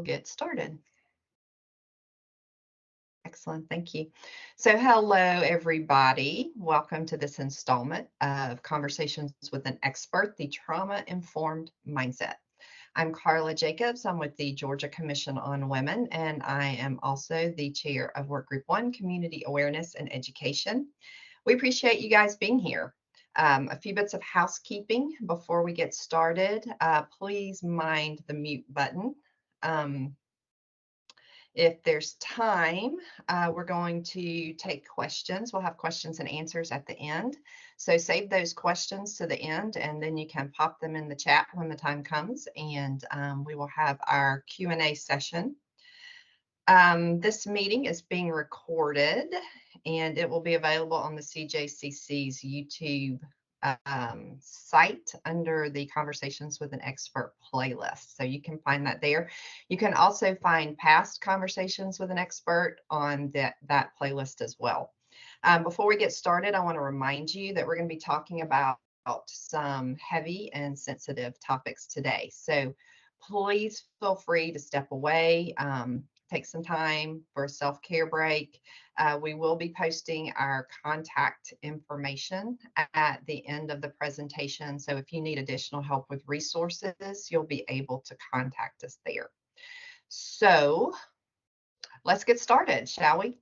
get started. Excellent, thank you. So hello, everybody. Welcome to this installment of Conversations with an Expert, the Trauma-Informed Mindset. I'm Carla Jacobs. I'm with the Georgia Commission on Women, and I am also the chair of Work Group 1, Community Awareness and Education. We appreciate you guys being here. A few bits of housekeeping before we get started. Please mind the mute button. If there's time, we're going to take questions. We'll have questions and answers at the end. So save those questions to the end, and then you can pop them in the chat when the time comes, and we will have our Q&A session. This meeting is being recorded, and it will be available on the CJCC's YouTube site under the Conversations with an Expert playlist. So you can find that there. You can also find past Conversations with an Expert on that playlist as well. Before we get started, I want to remind you that we're going to be talking about some heavy and sensitive topics today. So please feel free to step away, take some time for a self-care break. We will be posting our contact information at the end of the presentation. So if you need additional help with resources, you'll be able to contact us there. So let's get started, shall we?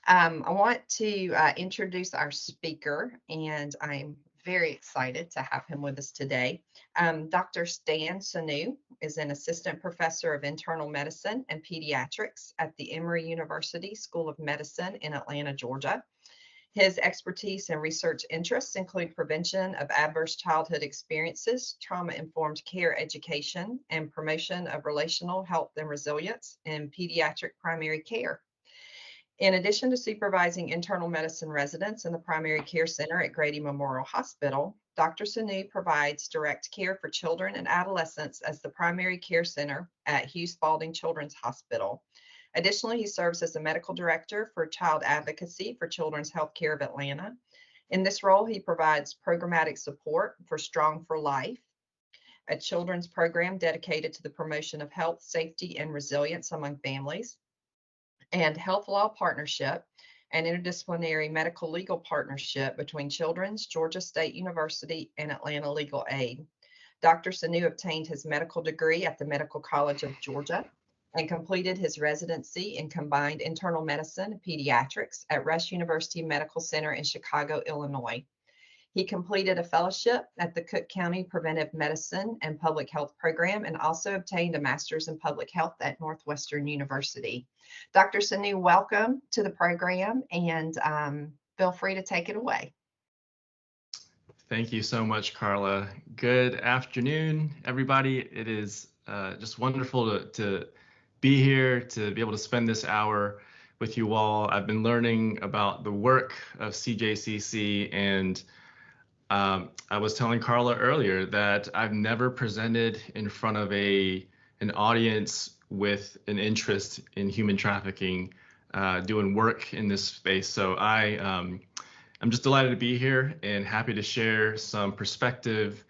I want to introduce our speaker, and I'm very excited to have him with us today. Dr. Stan Sanu is an assistant professor of internal medicine and pediatrics at the Emory University School of Medicine in Atlanta, Georgia. His expertise and research interests include prevention of adverse childhood experiences, trauma-informed care education, and promotion of relational health and resilience in pediatric primary care. In addition to supervising internal medicine residents in the primary care center at Grady Memorial Hospital, Dr. Sanu provides direct care for children and adolescents as the primary care center at Hugh Spalding Children's Hospital. Additionally, he serves as the medical director for child advocacy for Children's Healthcare of Atlanta. In this role, he provides programmatic support for Strong for Life, a children's program dedicated to the promotion of health, safety, and resilience among families, and Health Law Partnership, an interdisciplinary medical legal partnership between Children's, Georgia State University, and Atlanta Legal Aid. Dr. Sanu obtained his medical degree at the Medical College of Georgia and completed his residency in combined internal medicine and pediatrics at Rush University Medical Center in Chicago, Illinois. He completed a fellowship at the Cook County Preventive Medicine and Public Health Program and also obtained a master's in public health at Northwestern University. Dr. Sanu, welcome to the program, and feel free to take it away. Thank you so much, Carla. Good afternoon, everybody. It is just wonderful to be here, to be able to spend this hour with you all. I've been learning about the work of CJCC, and I was telling Carla earlier that I've never presented in front of an audience with an interest in human trafficking, doing work in this space. So I'm just delighted to be here and happy to share some perspective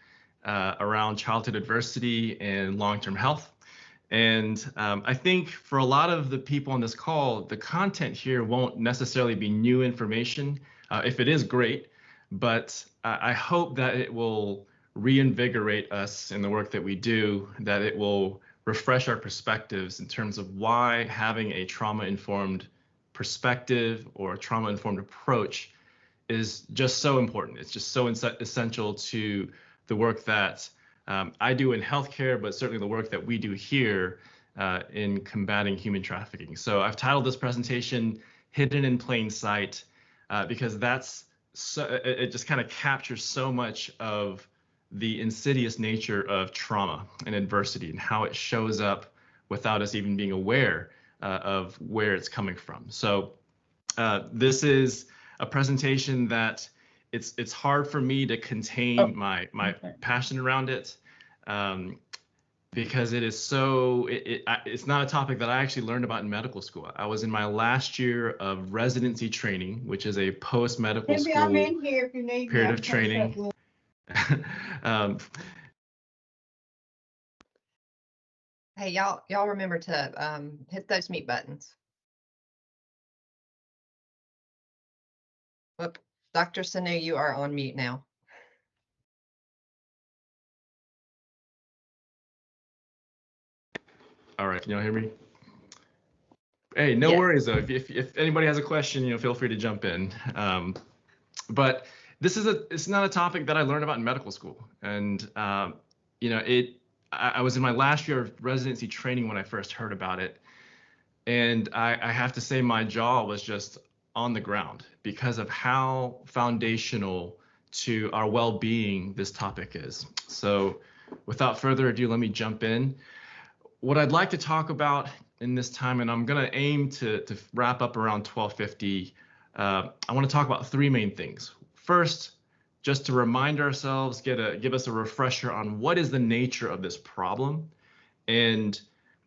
around childhood adversity and long-term health. And I think for a lot of the people on this call, the content here won't necessarily be new information. If it is, great. But I hope that it will reinvigorate us in the work that we do, that it will refresh our perspectives in terms of why having a trauma-informed perspective or a trauma-informed approach is just so important. It's just so essential to the work that I do in healthcare, but certainly the work that we do here in combating human trafficking. So I've titled this presentation Hidden in Plain Sight because it just kind of captures so much of the insidious nature of trauma and adversity and how it shows up without us even being aware of where it's coming from. So this is a presentation that it's hard for me to contain my passion around it because it is so, it's not a topic that I actually learned about in medical school. I was in my last year of residency training, which is a post-medical school I'm in here if you need period of training. Hey, y'all remember to hit those mute buttons. Whoop, Dr. Sanu, you are on mute now. All right, can y'all hear me? Hey, no Yes. worries though. If anybody has a question, feel free to jump in. But it's not a topic that I learned about in medical school, and I was in my last year of residency training when I first heard about it, and I have to say my jaw was just on the ground because of how foundational to our well-being this topic is. So, without further ado, let me jump in. What I'd like to talk about in this time, and I'm going to aim to wrap up around 12:50. I want to talk about three main things. First, just to remind ourselves, give us a refresher on what is the nature of this problem, and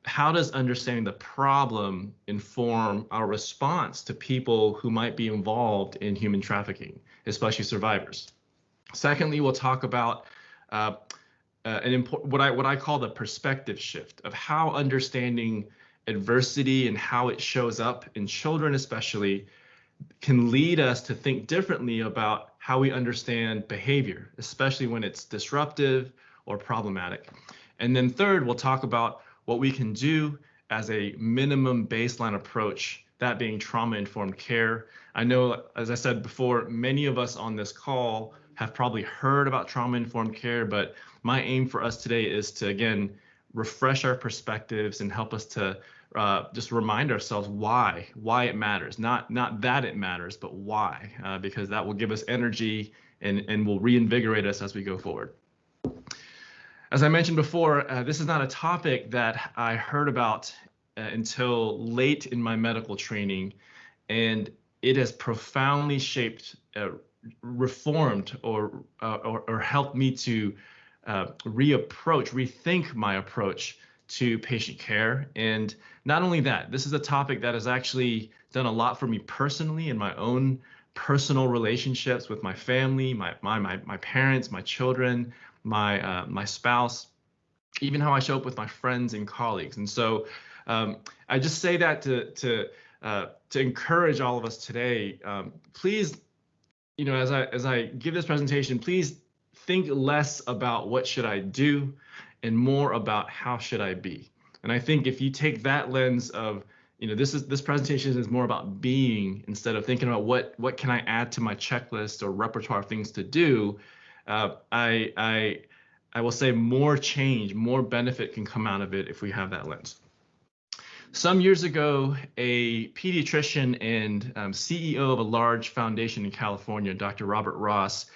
how does understanding the problem inform our response to people who might be involved in human trafficking, especially survivors. Secondly, we'll talk about what I call the perspective shift of how understanding adversity and how it shows up in children especially can lead us to think differently about how we understand behavior, especially when it's disruptive or problematic. And then third, we'll talk about what we can do as a minimum baseline approach, that being trauma-informed care. I know, as I said before, many of us on this call have probably heard about trauma-informed care, but my aim for us today is to, again, refresh our perspectives and help us to just remind ourselves why it matters. Not that it matters, but why, because that will give us energy and will reinvigorate us as we go forward. As I mentioned before, this is not a topic that I heard about until late in my medical training, and it has profoundly shaped, reformed, or helped me to rethink my approach to patient care. And not only that, this is a topic that has actually done a lot for me personally in my own personal relationships with my family, my parents, my children, my spouse, even how I show up with my friends and colleagues. And so I just say that to encourage all of us today. Please, as I give this presentation, please think less about what should I do and more about how should I be. And I think if you take that lens of, this presentation is more about being instead of thinking about what can I add to my checklist or repertoire of things to do, I will say more change, more benefit can come out of it if we have that lens. Some years ago, a pediatrician and CEO of a large foundation in California, Dr. Robert Ross,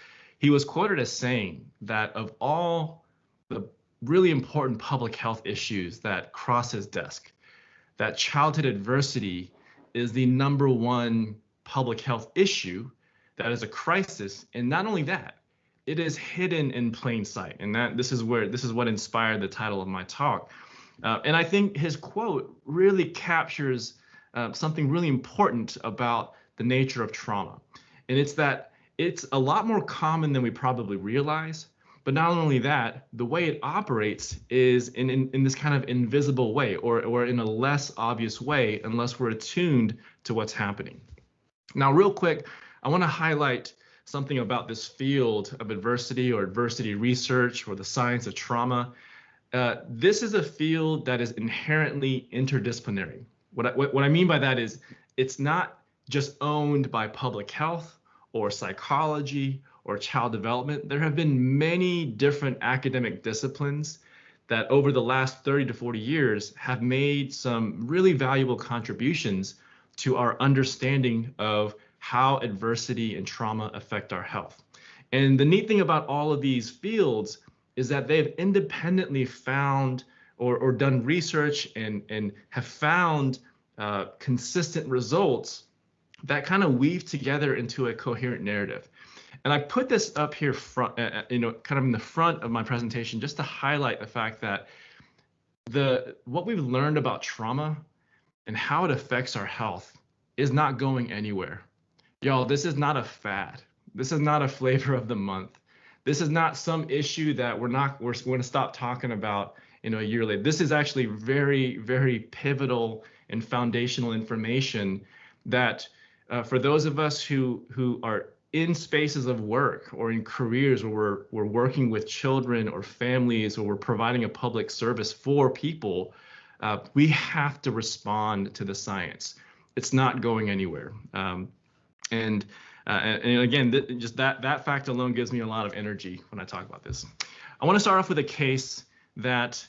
he was quoted as saying that of all the really important public health issues that cross his desk, that childhood adversity is the #1 public health issue that is a crisis. And not only that, it is hidden in plain sight. And this is what inspired the title of my talk. And I think his quote really captures something really important about the nature of trauma. And it's that it's a lot more common than we probably realize. But not only that, the way it operates is in this kind of invisible way, or in a less obvious way, unless we're attuned to what's happening. Now, real quick, I want to highlight something about this field of adversity or adversity research or the science of trauma. This is a field that is inherently interdisciplinary. What I mean by that is it's not just owned by public health or psychology or child development. There have been many different academic disciplines that over the last 30 to 40 years have made some really valuable contributions to our understanding of how adversity and trauma affect our health. And the neat thing about all of these fields is that they've independently found or done research and have found consistent results that kind of weave together into a coherent narrative. And I put this up here front, kind of in the front of my presentation, just to highlight the fact that what we've learned about trauma and how it affects our health is not going anywhere. Y'all, this is not a fad. This is not a flavor of the month. This is not some issue that we're going to stop talking about a year later. This is actually very, very pivotal and foundational information that for those of us who are in spaces of work or in careers where we're working with children or families, or we're providing a public service for people, we have to respond to the science. It's not going anywhere. And again, just that fact alone gives me a lot of energy when I talk about this. I want to start off with a case that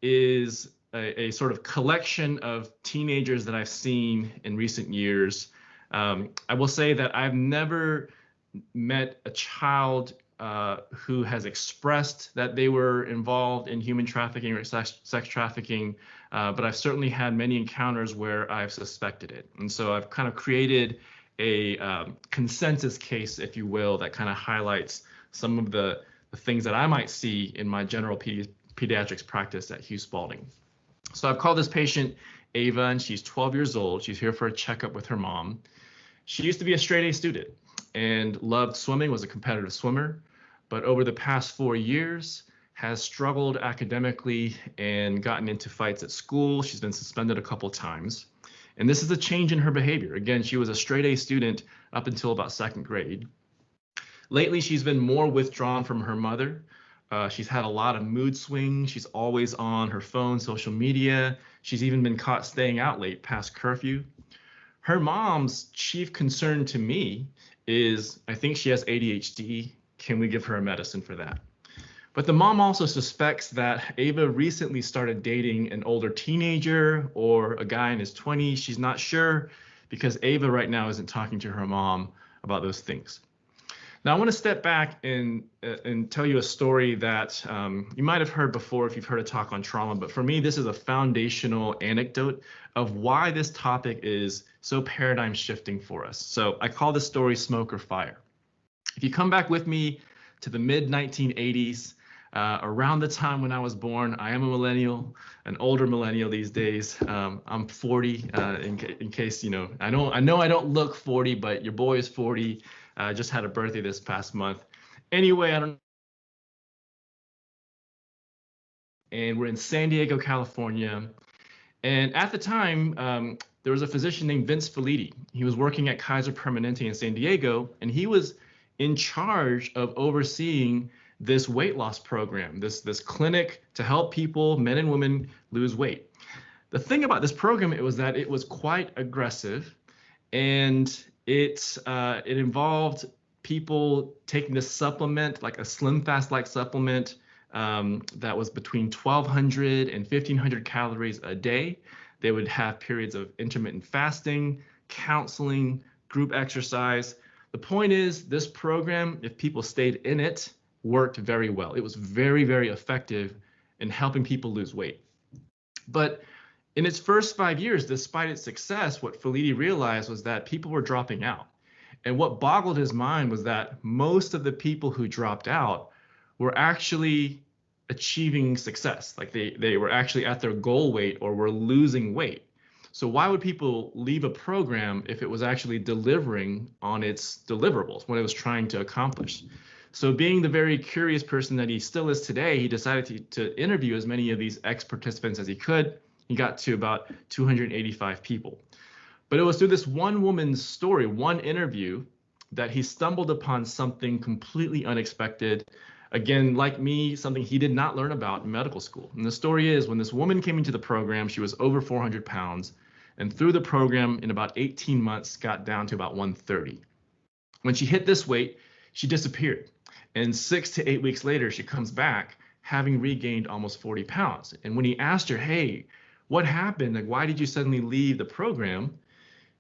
is a sort of collection of teenagers that I've seen in recent years. I will say that I've never met a child who has expressed that they were involved in human trafficking or sex trafficking, but I've certainly had many encounters where I've suspected it. And so I've kind of created a consensus case, if you will, that kind of highlights some of the things that I might see in my general pediatrics practice at Hugh Spalding. So I've called this patient Ava, and she's 12 years old. She's here for a checkup with her mom. She used to be a straight A student and loved swimming, was a competitive swimmer, but over the past 4 years has struggled academically and gotten into fights at school. She's been suspended a couple times. And this is a change in her behavior. Again, she was a straight A student up until about 2nd grade. Lately, she's been more withdrawn from her mother. She's had a lot of mood swings. She's always on her phone, social media. She's even been caught staying out late past curfew. Her mom's chief concern to me is, I think she has ADHD. Can we give her a medicine for that? But the mom also suspects that Ava recently started dating an older teenager or a guy in his 20s. She's not sure because Ava right now isn't talking to her mom about those things. Now, I want to step back and tell you a story that you might have heard before if you've heard a talk on trauma, but for me, this is a foundational anecdote of why this topic is so paradigm shifting for us. So I call this story Smoke or Fire. If you come back with me to the mid-1980s, around the time when I was born, I am a millennial, an older millennial these days. I'm 40, in case, I know I don't look 40, but your boy is 40. Just had a birthday this past month. Anyway, and we're in San Diego, California. And at the time, there was a physician named Vince Felitti. He was working at Kaiser Permanente in San Diego, and he was in charge of overseeing this weight loss program, this clinic to help people, men and women, lose weight. The thing about this program, it was that it was quite aggressive, and it involved people taking this supplement, like a Slim Fast-like supplement, that was between 1,200 and 1,500 calories a day. They would have periods of intermittent fasting, counseling, group exercise. The point is, this program, if people stayed in it, worked very well. It was very, very effective in helping people lose weight. But in its first 5 years, despite its success, what Felitti realized was that people were dropping out. And what boggled his mind was that most of the people who dropped out were actually achieving success. Like they were actually at their goal weight or were losing weight. So why would people leave a program if it was actually delivering on its deliverables, what it was trying to accomplish? So being the very curious person that he still is today, he decided to interview as many of these ex-participants as he could. He got to about 285 people. But it was through this one woman's story, one interview, that he stumbled upon something completely unexpected. Again, like me, something he did not learn about in medical school. And the story is, when this woman came into the program, she was over 400 pounds, and through the program in about 18 months got down to about 130. When she hit this weight, she disappeared. And 6 to 8 weeks later, she comes back having regained almost 40 pounds. And when he asked her, hey, what happened? Like, why did you suddenly leave the program?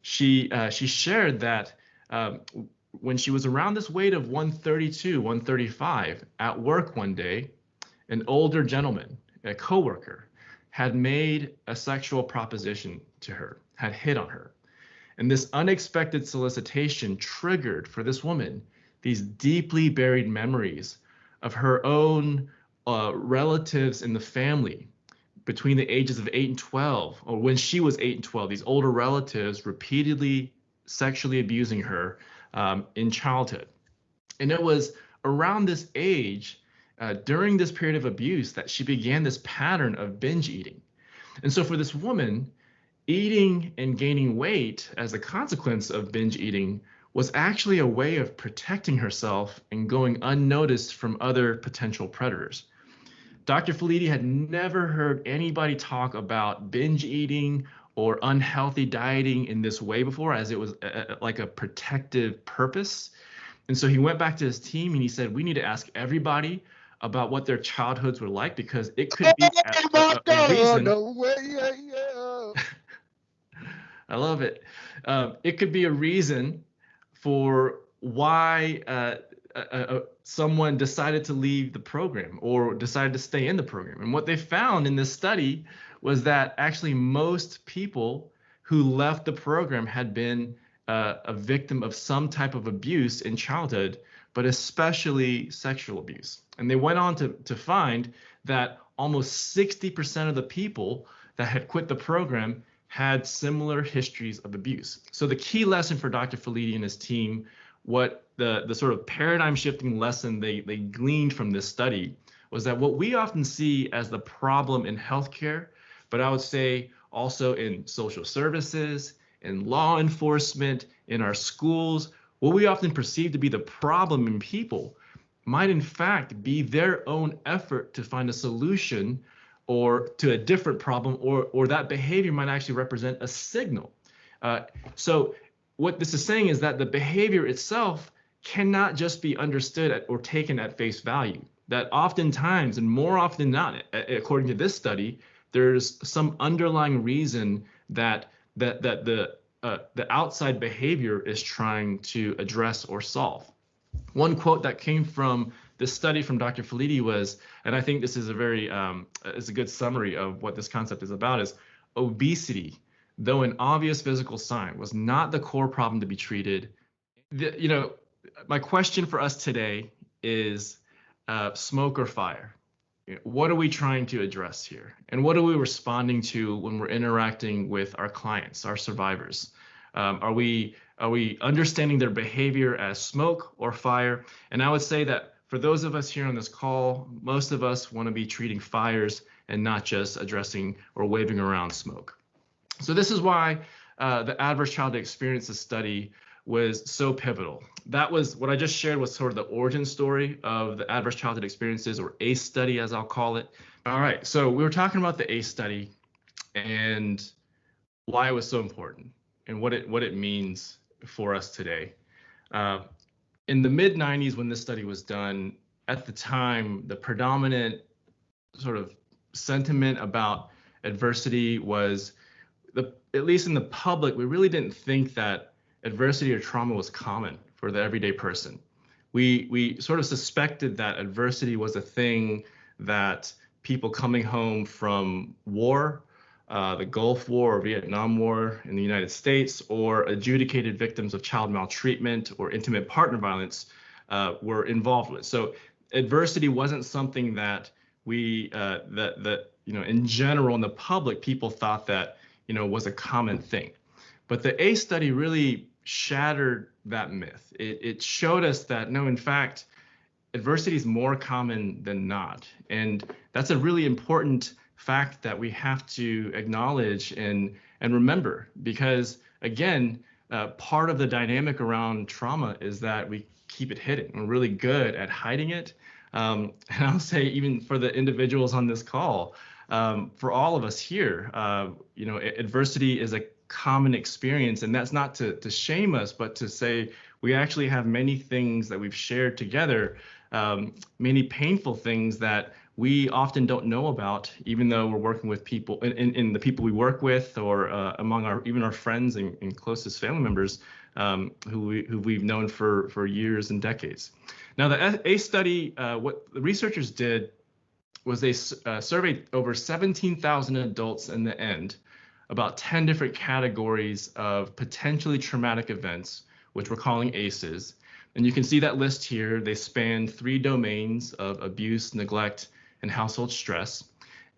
She shared that when she was around this weight of 132, 135 at work one day, an older gentleman, a coworker, had made a sexual proposition to her, had hit on her. And this unexpected solicitation triggered for this woman these deeply buried memories of her own relatives in the family between the ages of 8 and 12, or when she was 8 and 12, these older relatives repeatedly sexually abusing her in childhood. And it was around this age during this period of abuse that she began this pattern of binge eating. And so for this woman, eating and gaining weight as a consequence of binge eating was actually a way of protecting herself and going unnoticed from other potential predators. Dr. Felitti had never heard anybody talk about binge eating or unhealthy dieting in this way before, as it was like a protective purpose. And so he went back to his team and he said, we need to ask everybody about what their childhoods were like, because it could be a reason. I love it. It could be a reason for why someone decided to leave the program or decided to stay in the program. And what they found in this study was that actually most people who left the program had been a victim of some type of abuse in childhood, but especially sexual abuse. And they went on to find that almost 60% of the people that had quit the program had similar histories of abuse. So the key lesson for Dr. Felitti and his team, what the sort of paradigm shifting lesson they gleaned from this study, was that what we often see as the problem in healthcare, but I would say also in social services, in law enforcement, in our schools, what we often perceive to be the problem in people might in fact be their own effort to find a solution or to a different problem, or that behavior might actually represent a signal. So what this is saying is that the behavior itself cannot just be understood or taken at face value. That oftentimes, and more often than not, according to this study, there's some underlying reason that the outside behavior is trying to address or solve. One quote that came from this study from Dr. Felitti was, and I think this is a good summary of what this concept is about, is obesity, though an obvious physical sign, was not the core problem to be treated. My question for us today is smoke or fire? What are we trying to address here? And what are we responding to when we're interacting with our clients, our survivors? Are we understanding their behavior as smoke or fire? And I would say that for those of us here on this call, most of us want to be treating fires and not just addressing or waving around smoke. So this is why the Adverse Childhood Experiences study was so pivotal. That was what I just shared, was sort of the origin story of the Adverse Childhood Experiences, or ACE study, as I'll call it. All right, so we were talking about the ACE study and why it was so important and what it means for us today. In the mid-90s, when this study was done, at the time, the predominant sort of sentiment about adversity was, at least in the public, we really didn't think that adversity or trauma was common for the everyday person. We sort of suspected that adversity was a thing that people coming home from war, the Gulf War or Vietnam War in the United States, or adjudicated victims of child maltreatment or intimate partner violence were involved with. So adversity wasn't something that in general in the public, people thought that was a common thing. But the ACE study really shattered that myth. It showed us that no, in fact, adversity is more common than not. And that's a really important fact that we have to acknowledge and remember, because again, part of the dynamic around trauma is that we keep it hidden. We're really good at hiding it. And I'll say, even for the individuals on this call, for all of us here, adversity is a common experience, and that's not to shame us, but to say we actually have many things that we've shared together, many painful things that we often don't know about, even though we're working with people in the people we work with, or among our friends and closest family members who we've known for years and decades. Now, the ACE study, what the researchers did was they surveyed over 17,000 adults in the end, about 10 different categories of potentially traumatic events, which we're calling ACEs. And you can see that list here. They span 3 domains of abuse, neglect, and household stress.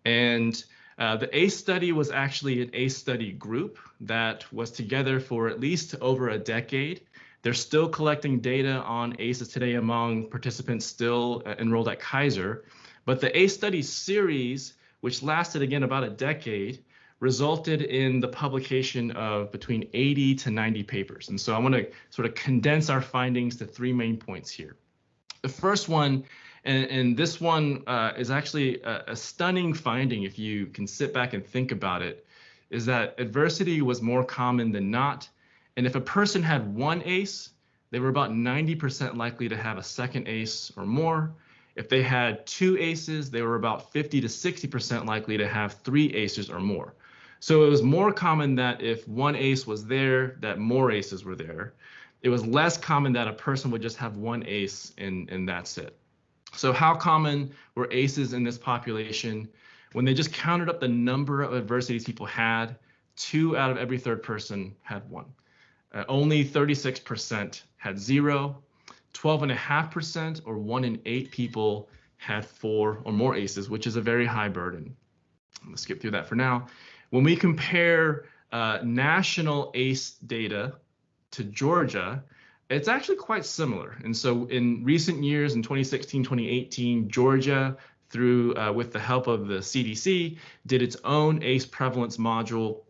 And the ACE study was actually an ACE study group that was together for at least over a decade. They're still collecting data on ACEs today among participants still enrolled at Kaiser, but the ACE study series, which lasted again about a decade, resulted in the publication of between 80 to 90 papers. And so I want to sort of condense our findings to 3 main points here. The first one, and this one is actually a stunning finding if you can sit back and think about it, is that adversity was more common than not. And if a person had 1 ACE, they were about 90% likely to have a second ACE or more. If they had 2 ACEs, they were about 50 to 60% likely to have 3 ACEs or more. So it was more common that if 1 ACE was there, that more ACEs were there. It was less common that a person would just have 1 ACE and that's it. So how common were ACEs in this population? When they just counted up the number of adversities people had, 2 out of every 3rd person had 1. Only 36% had 0. 12.5% or 1 in 8 people had 4 or more ACEs, which is a very high burden. Let's skip through that for now. When we compare national ACE data to Georgia, it's actually quite similar. And so in recent years, in 2016, 2018, Georgia, through with the help of the CDC, did its own ACE prevalence module.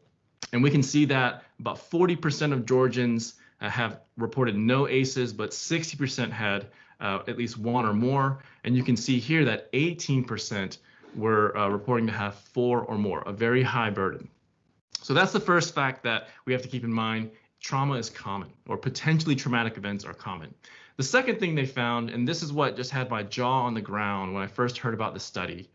And we can see that about 40% of Georgians have reported no ACEs, but 60% had at least 1 or more. And you can see here that 18% were reporting to have 4 or more, a very high burden. So that's the first fact that we have to keep in mind. Trauma is common, or potentially traumatic events are common. The second thing they found, and this is what just had my jaw on the ground when I first heard about the study,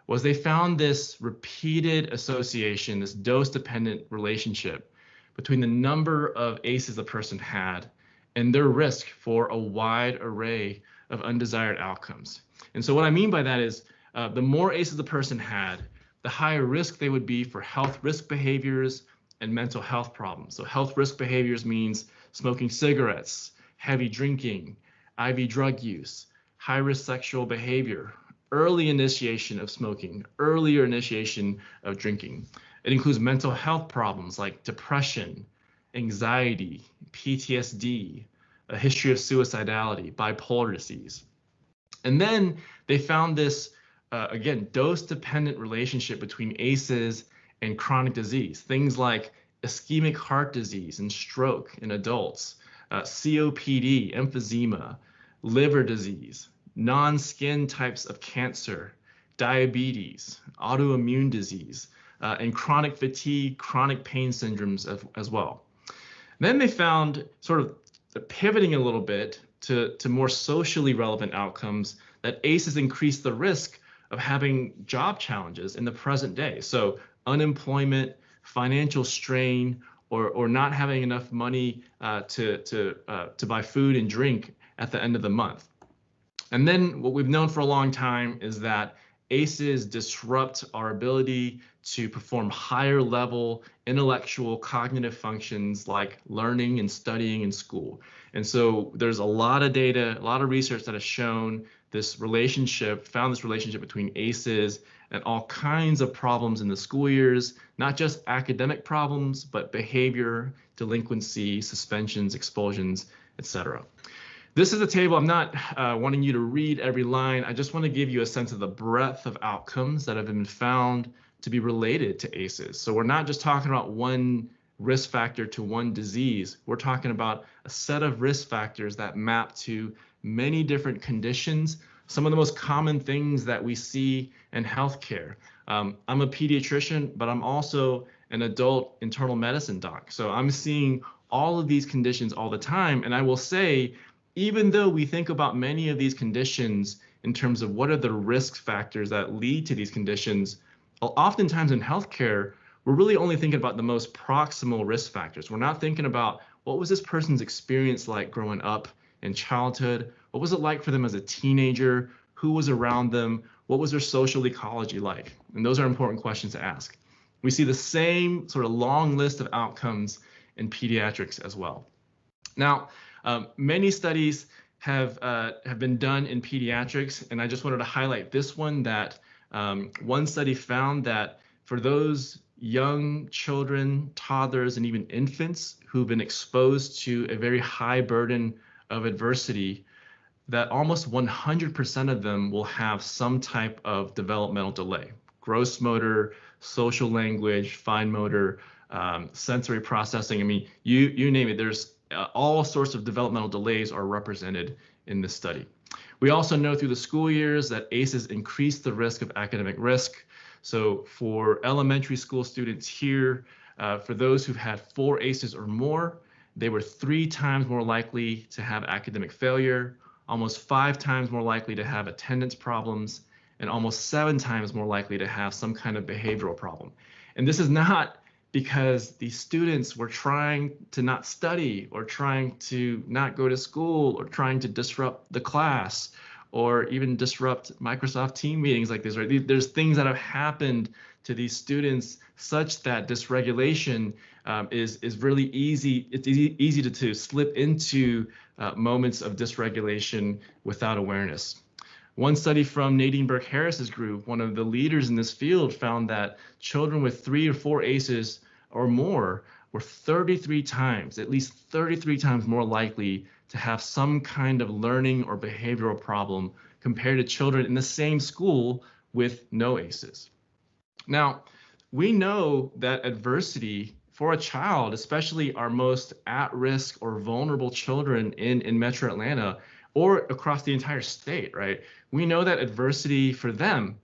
was they found this repeated association, this dose-dependent relationship between the number of ACEs a person had and their risk for a wide array of undesired outcomes. And so what I mean by that is the more ACEs a person had, the higher risk they would be for health risk behaviors and mental health problems. So health risk behaviors means smoking cigarettes, heavy drinking, IV drug use, high-risk sexual behavior, early initiation of smoking, earlier initiation of drinking. It includes mental health problems like depression, anxiety, PTSD, a history of suicidality, bipolar disease. And then they found this, again, dose-dependent relationship between ACEs and chronic disease, things like ischemic heart disease and stroke in adults, COPD, emphysema, liver disease, non-skin types of cancer, diabetes, autoimmune disease, and chronic fatigue, chronic pain syndromes as well. Then they found, sort of pivoting a little bit to more socially relevant outcomes, that ACEs increase the risk of having job challenges in the present day. So unemployment, financial strain, or not having enough money to buy food and drink at the end of the month. And then what we've known for a long time is that ACEs disrupt our ability to perform higher level intellectual cognitive functions like learning and studying in school. And so there's a lot of data, a lot of research that has shown this relationship, found this relationship between ACEs and all kinds of problems in the school years, not just academic problems, but behavior, delinquency, suspensions, expulsions, etc. This is a table. I'm not wanting you to read every line. I just want to give you a sense of the breadth of outcomes that have been found to be related to ACEs. So we're not just talking about one risk factor to one disease. We're talking about a set of risk factors that map to many different conditions, some of the most common things that we see in healthcare. I'm a pediatrician, but I'm also an adult internal medicine doc. So I'm seeing all of these conditions all the time. And I will say, even though we think about many of these conditions in terms of what are the risk factors that lead to these conditions, oftentimes in healthcare, we're really only thinking about the most proximal risk factors. We're not thinking about what was this person's experience like growing up in childhood? What was it like for them as a teenager? Who was around them? What was their social ecology like? And those are important questions to ask. We see the same sort of long list of outcomes in pediatrics as well. Now, many studies have been done in pediatrics, and I just wanted to highlight this one, that one study found that for those young children, toddlers, and even infants who've been exposed to a very high burden of adversity, that almost 100% of them will have some type of developmental delay. Gross motor, social language, fine motor, sensory processing. I mean, you name it. There's all sorts of developmental delays are represented in this study. We also know through the school years that ACEs increase the risk of academic risk. So for elementary school students here, for those who've had 4 ACEs or more, they were 3 times more likely to have academic failure, almost 5 times more likely to have attendance problems, and almost 7 times more likely to have some kind of behavioral problem. And this is not because these students were trying to not study or trying to not go to school or trying to disrupt the class or even disrupt Microsoft team meetings like this, right? There's things that have happened to these students such that dysregulation is really easy. It's easy to slip into moments of dysregulation without awareness. One study from Nadine Burke-Harris's group, one of the leaders in this field, found that children with 3 or 4 ACEs or more were 33 times, at least 33 times more likely to have some kind of learning or behavioral problem compared to children in the same school with no ACEs. Now, we know that adversity for a child, especially our most at-risk or vulnerable children in Metro Atlanta or across the entire state, right? We know that adversity for them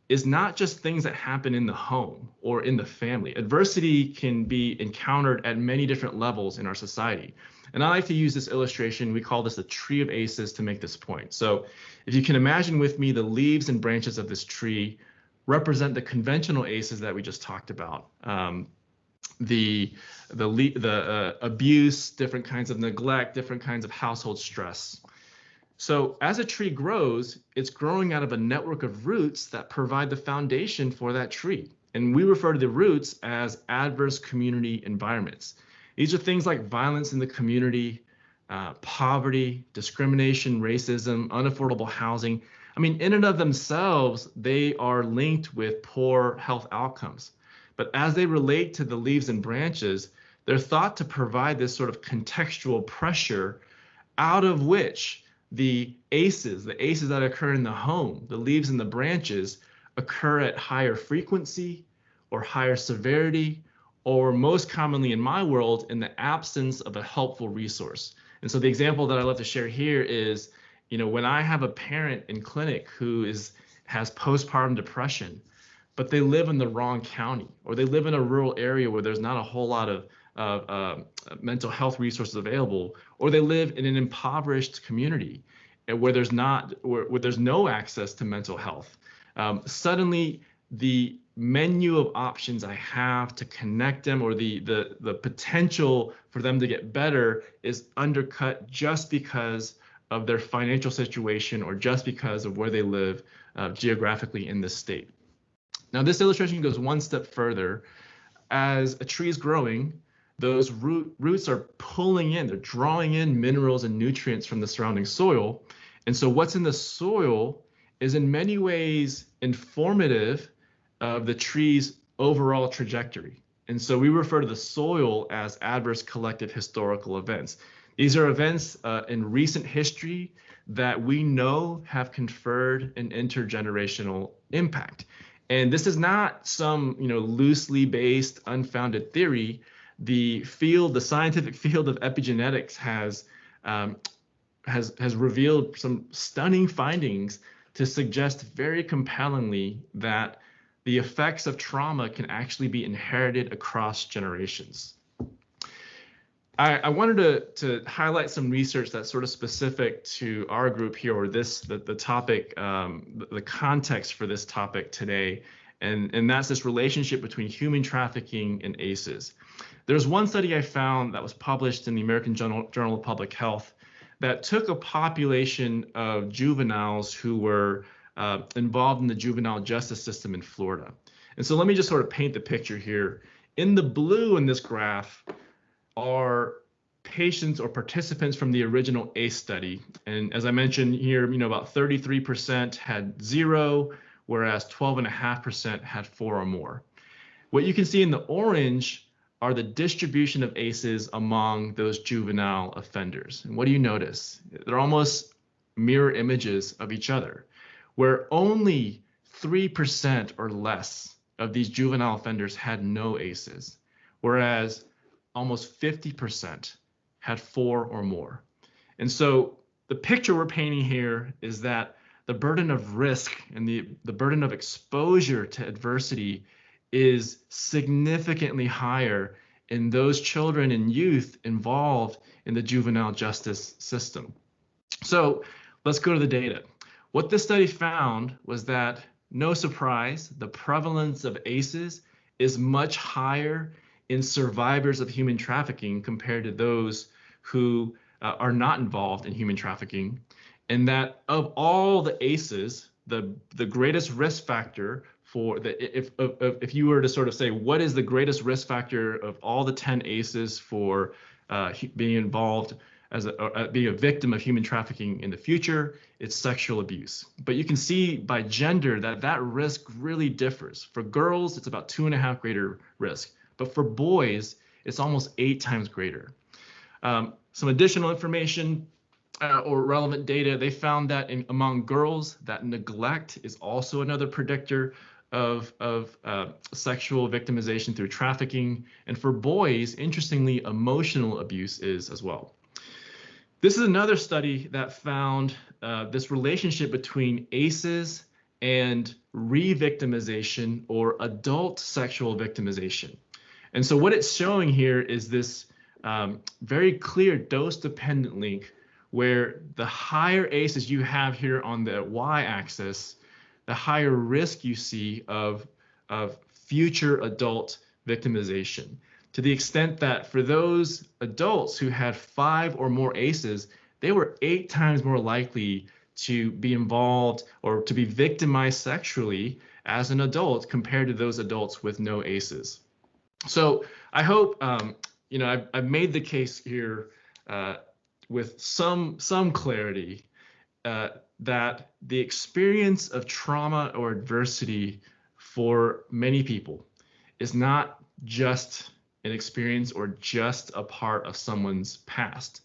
is not just things that happen in the home or in the family. Adversity can be encountered at many different levels in our society. And I like to use this illustration. We call this the tree of ACEs to make this point. So if you can imagine with me, the leaves and branches of this tree represent the conventional ACEs that we just talked about. The abuse, different kinds of neglect, different kinds of household stress. So as a tree grows, it's growing out of a network of roots that provide the foundation for that tree. And we refer to the roots as adverse community environments. These are things like violence in the community, poverty, discrimination, racism, unaffordable housing. I mean, in and of themselves, they are linked with poor health outcomes. But as they relate to the leaves and branches, they're thought to provide this sort of contextual pressure out of which the ACEs that occur in the home, the leaves and the branches, occur at higher frequency or higher severity, or most commonly in my world, in the absence of a helpful resource. And so the example that I love to share here is, when I have a parent in clinic who has postpartum depression, but they live in the wrong county, or they live in a rural area where there's not a whole lot of mental health resources available, or they live in an impoverished community where there's no access to mental health. Suddenly, the menu of options I have to connect them, or the potential for them to get better, is undercut just because of their financial situation or just because of where they live geographically in this state. Now, this illustration goes one step further. As a tree is growing, those roots are pulling in, they're drawing in minerals and nutrients from the surrounding soil. And so what's in the soil is in many ways informative of the tree's overall trajectory. And so we refer to the soil as adverse collective historical events. These are events in recent history that we know have conferred an intergenerational impact. And this is not some, loosely based, unfounded theory. The scientific field of epigenetics has revealed some stunning findings to suggest very compellingly that the effects of trauma can actually be inherited across generations. I wanted to highlight some research that's sort of specific to our group here, or the topic, the context for this topic today, and that's this relationship between human trafficking and ACEs. There's one study I found that was published in the American Journal of Public Health that took a population of juveniles who were involved in the juvenile justice system in Florida. And so let me just sort of paint the picture here. In the blue in this graph are patients or participants from the original ACE study. And as I mentioned here, about 33% had 0, whereas 12.5% had 4 or more. What you can see in the orange are the distribution of ACEs among those juvenile offenders. And what do you notice? They're almost mirror images of each other, where only 3% or less of these juvenile offenders had no ACEs, whereas almost 50% had 4 or more. And so the picture we're painting here is that the burden of risk and the burden of exposure to adversity is significantly higher in those children and youth involved in the juvenile justice system. So let's go to the data. What this study found was that, no surprise, the prevalence of ACEs is much higher in survivors of human trafficking compared to those who are not involved in human trafficking, and that of all the ACEs, the greatest risk factor for if you were to sort of say what is the greatest risk factor of all the 10 ACEs for being involved as being a victim of human trafficking in the future, it's sexual abuse. But you can see by gender that risk really differs. For girls, it's about 2.5 greater risk, but for boys, it's almost 8 times greater. Some additional information or relevant data, they found that among girls, that neglect is also another predictor of sexual victimization through trafficking. And for boys, interestingly, emotional abuse is as well. This is another study that found this relationship between ACEs and re-victimization or adult sexual victimization. And so what it's showing here is this very clear dose-dependent link where the higher ACEs you have here on the y-axis, the higher risk you see of future adult victimization. To the extent that for those adults who had 5 or more ACEs, they were 8 times more likely to be involved or to be victimized sexually as an adult compared to those adults with no ACEs. So I hope I've made the case here with some clarity that the experience of trauma or adversity for many people is not just an experience or just a part of someone's past.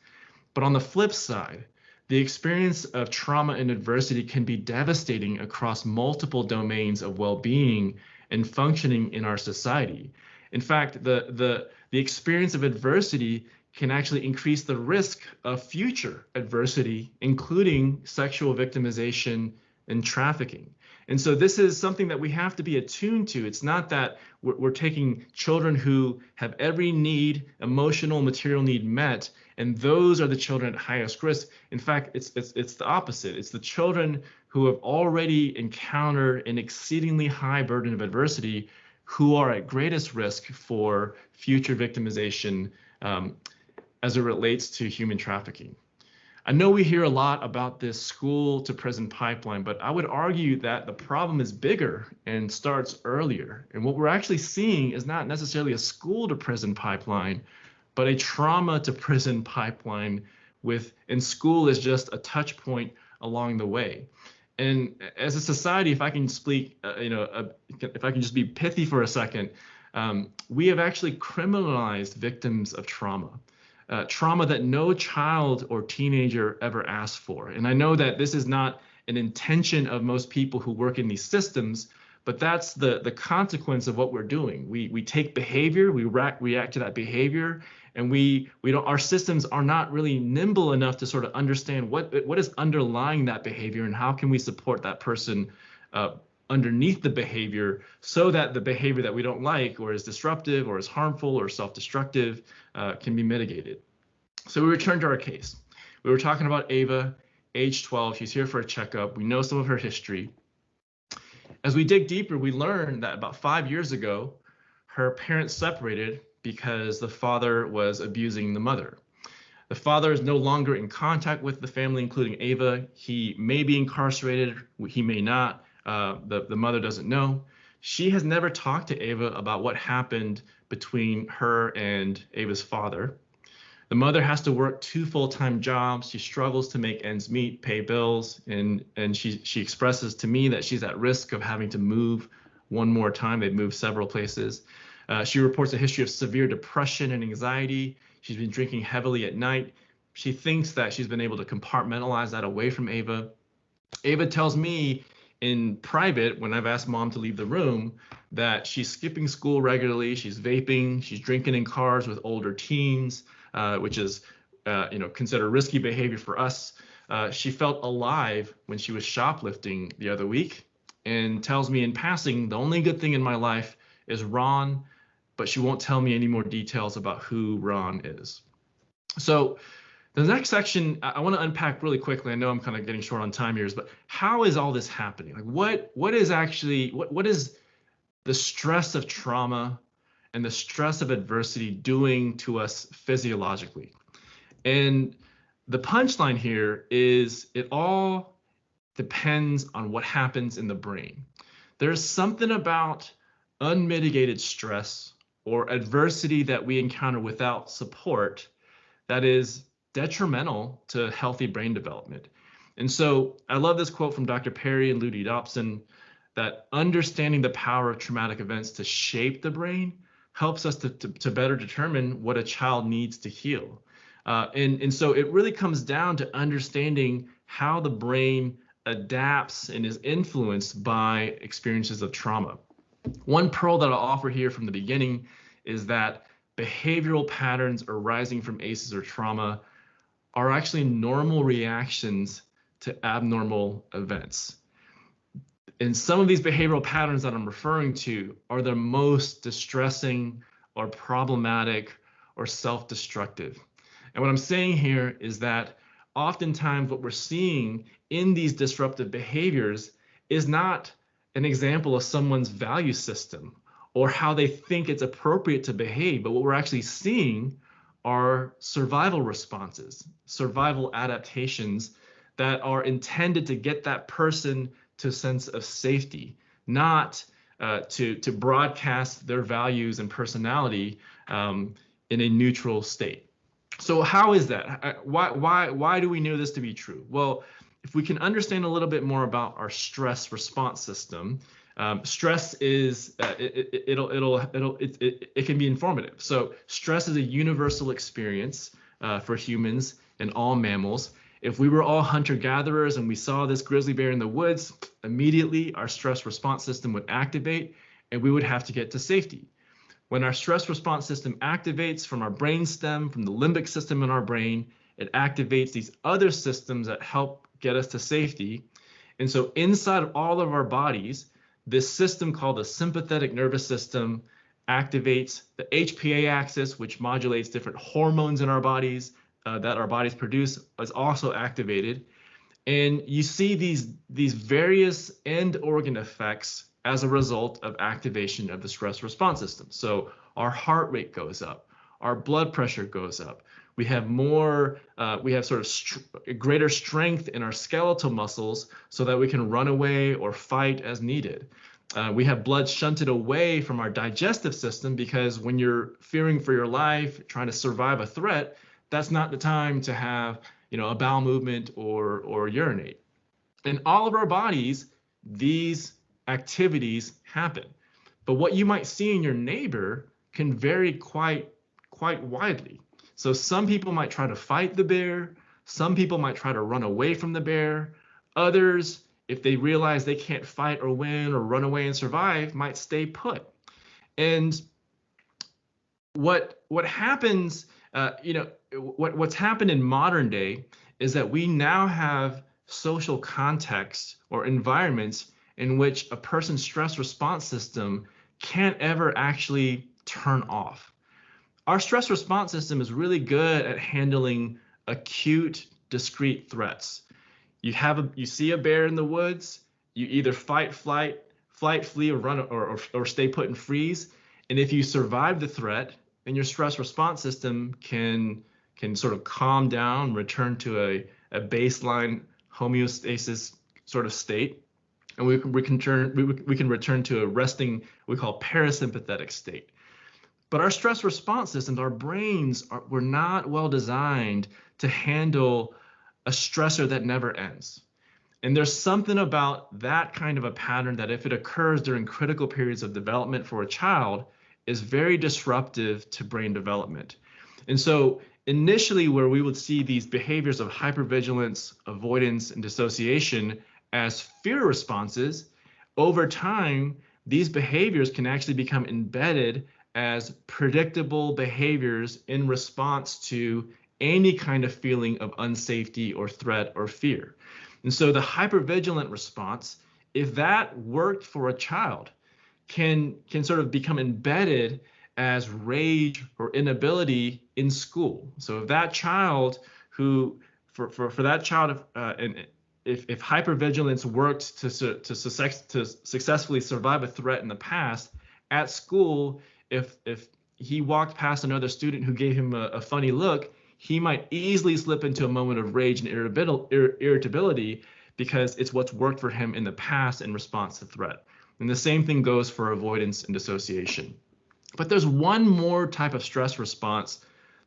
But on the flip side, the experience of trauma and adversity can be devastating across multiple domains of well-being and functioning in our society. In fact, the experience of adversity can actually increase the risk of future adversity, including sexual victimization and trafficking. And so this is something that we have to be attuned to. It's not that we're taking children who have every need, emotional, material need met, and those are the children at highest risk. In fact, it's the opposite. It's the children who have already encountered an exceedingly high burden of adversity who are at greatest risk for future victimization as it relates to human trafficking. I know we hear a lot about this school to prison pipeline, but I would argue that the problem is bigger and starts earlier. And what we're actually seeing is not necessarily a school to prison pipeline, but a trauma to prison pipeline and school is just a touch point along the way. And as a society, if I can speak, if I can just be pithy for a second, we have actually criminalized victims of trauma. Trauma that no child or teenager ever asked for. And I know that this is not an intention of most people who work in these systems, but that's the consequence of what we're doing. We take behavior, we react to that behavior, and our systems are not really nimble enough to sort of understand what is underlying that behavior and how can we support that person underneath the behavior so that the behavior that we don't like or is disruptive or is harmful or self-destructive can be mitigated. So we return to our case. We were talking about Ava, age 12. She's here for a checkup. We know some of her history. As we dig deeper, we learn that about 5 years ago, her parents separated because the father was abusing the mother. The father is no longer in contact with the family, including Ava. He may be incarcerated, he may not. The mother doesn't know. She has never talked to Ava about what happened between her and Ava's father. The mother has to work 2 full-time jobs. She struggles to make ends meet, pay bills, and she expresses to me that she's at risk of having to move one more time. They've moved several places. She reports a history of severe depression and anxiety. She's been drinking heavily at night. She thinks that she's been able to compartmentalize that away from Ava. Ava tells me in private, when I've asked mom to leave the room, that she's skipping school regularly, she's vaping, she's drinking in cars with older teens, which is considered risky behavior for us. She felt alive when she was shoplifting the other week, and tells me in passing, the only good thing in my life is Ron, but she won't tell me any more details about who Ron is. So the next section, I want to unpack really quickly. I know I'm kind of getting short on time here, but how is all this happening? Like what is actually, what is the stress of trauma and the stress of adversity doing to us physiologically? And the punchline here is it all depends on what happens in the brain. There's something about unmitigated stress or adversity that we encounter without support that is detrimental to healthy brain development. And so I love this quote from Dr. Perry and Ludi Dobson, that understanding the power of traumatic events to shape the brain helps us to better determine what a child needs to heal. And so it really comes down to understanding how the brain adapts and is influenced by experiences of trauma. One pearl that I'll offer here from the beginning is that behavioral patterns arising from ACEs or trauma are actually normal reactions to abnormal events. And some of these behavioral patterns that I'm referring to are the most distressing or problematic or self-destructive. And what I'm saying here is that oftentimes what we're seeing in these disruptive behaviors is not an example of someone's value system or how they think it's appropriate to behave, but what we're actually seeing are survival responses, survival adaptations that are intended to get that person to a sense of safety, not to broadcast their values and personality in a neutral state. So how is that? Why do we know this to be true? Well, if we can understand a little bit more about our stress response system, stress is it can be informative. So stress is a universal experience for humans and all mammals. If we were all hunter-gatherers and we saw this grizzly bear in the woods, immediately our stress response system would activate and we would have to get to safety. When our stress response system activates from our brainstem, from the limbic system in our brain, it activates these other systems that help get us to safety. And so inside of all of our bodies, this system called the sympathetic nervous system activates the HPA axis, which modulates different hormones in our bodies that our bodies produce, is also activated. And you see these various end organ effects as a result of activation of the stress response system. So our heart rate goes up, our blood pressure goes up. We have sort of greater strength in our skeletal muscles so that we can run away or fight as needed. We have blood shunted away from our digestive system because when you're fearing for your life, trying to survive a threat, that's not the time to have, a bowel movement or urinate. In all of our bodies, these activities happen. But what you might see in your neighbor can vary quite widely. So some people might try to fight the bear. Some people might try to run away from the bear. Others, if they realize they can't fight or win or run away and survive, might stay put. And what happens, what's happened in modern day is that we now have social contexts or environments in which a person's stress response system can't ever actually turn off. Our stress response system is really good at handling acute, discrete threats. You see a bear in the woods, you either fight, flight, flee, or run, or stay put and freeze. And if you survive the threat, then your stress response system can sort of calm down, return to a baseline homeostasis sort of state, and we can return to a resting, we call parasympathetic state. But our stress response systems, our brains, were not well designed to handle a stressor that never ends. And there's something about that kind of a pattern that if it occurs during critical periods of development for a child is very disruptive to brain development. And so initially where we would see these behaviors of hypervigilance, avoidance, and dissociation as fear responses, over time, these behaviors can actually become embedded as predictable behaviors in response to any kind of feeling of unsafety or threat or fear. And so the hypervigilant response, if that worked for a child, can sort of become embedded as rage or inability in school. So if that child who, for that child, and if hypervigilance worked to successfully survive a threat in the past, at school, if he walked past another student who gave him a funny look, he might easily slip into a moment of rage and irritability because it's what's worked for him in the past in response to threat. And the same thing goes for avoidance and dissociation. But there's one more type of stress response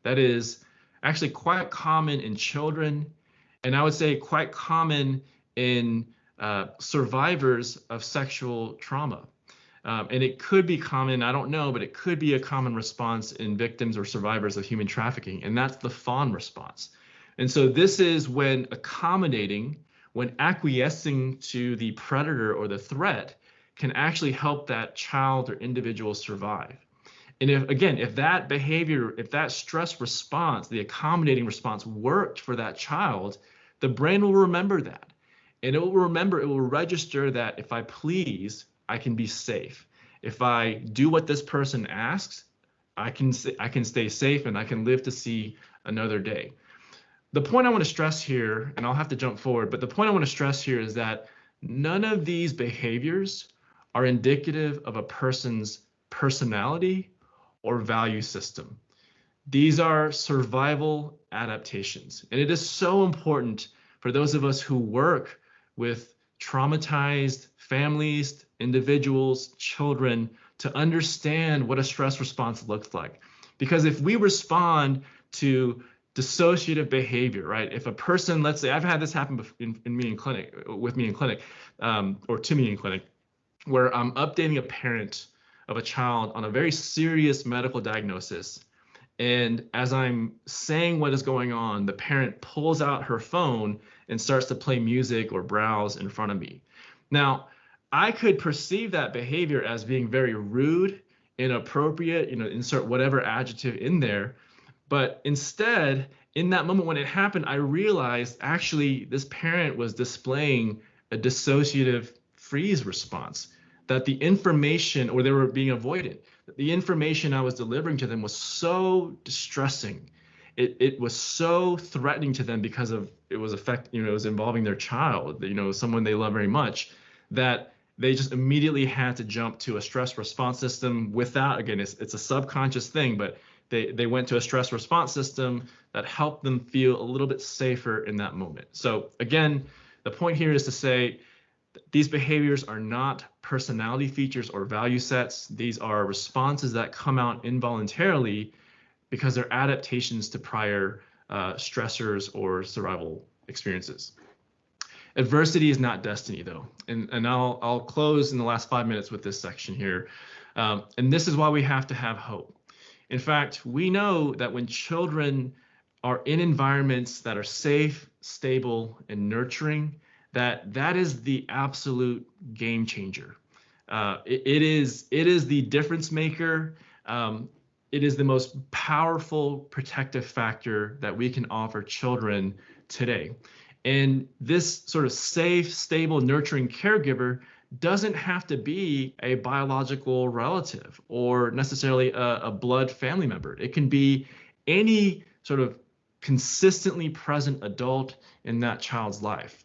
that is actually quite common in children, and I would say quite common in survivors of sexual trauma. And it could be common, I don't know, but it could be a common response in victims or survivors of human trafficking, and that's the fawn response. And so this is when accommodating, when acquiescing to the predator or the threat can actually help that child or individual survive. And if that behavior, if that stress response, the accommodating response worked for that child, the brain will remember that. And it will register that if I please, I can be safe. If I do what this person asks, I can stay safe and I can live to see another day. The point I want to stress here, and I'll have to jump forward, but the point I want to stress here is that none of these behaviors are indicative of a person's personality or value system. These are survival adaptations. And it is so important for those of us who work with traumatized families, individuals, children, to understand what a stress response looks like. Because if we respond to dissociative behavior, right? If a person, let's say, I've had this happen with me in clinic, or to me in clinic, where I'm updating a parent of a child on a very serious medical diagnosis. And as I'm saying what is going on, the parent pulls out her phone and starts to play music or browse in front of me. Now, I could perceive that behavior as being very rude, inappropriate, insert whatever adjective in there. But instead, in that moment when it happened, I realized actually this parent was displaying a dissociative freeze response, that the information, or they were being avoided, the information I was delivering to them was so distressing. It was so threatening to them because of it was it was involving their child, someone they love very much, that they just immediately had to jump to a stress response system without, again, it's a subconscious thing, but they went to a stress response system that helped them feel a little bit safer in that moment. So again, the point here is to say these behaviors are not personality features or value sets. These are responses that come out involuntarily because they're adaptations to prior stressors or survival experiences. Adversity is not destiny, though, and I'll close in the last 5 minutes with this section here. And this is why we have to have hope. In fact, we know that when children are in environments that are safe, stable, and nurturing, that is the absolute game changer. It is the difference maker. It is the most powerful protective factor that we can offer children today. And this sort of safe, stable, nurturing caregiver doesn't have to be a biological relative or necessarily a blood family member. It can be any sort of consistently present adult in that child's life.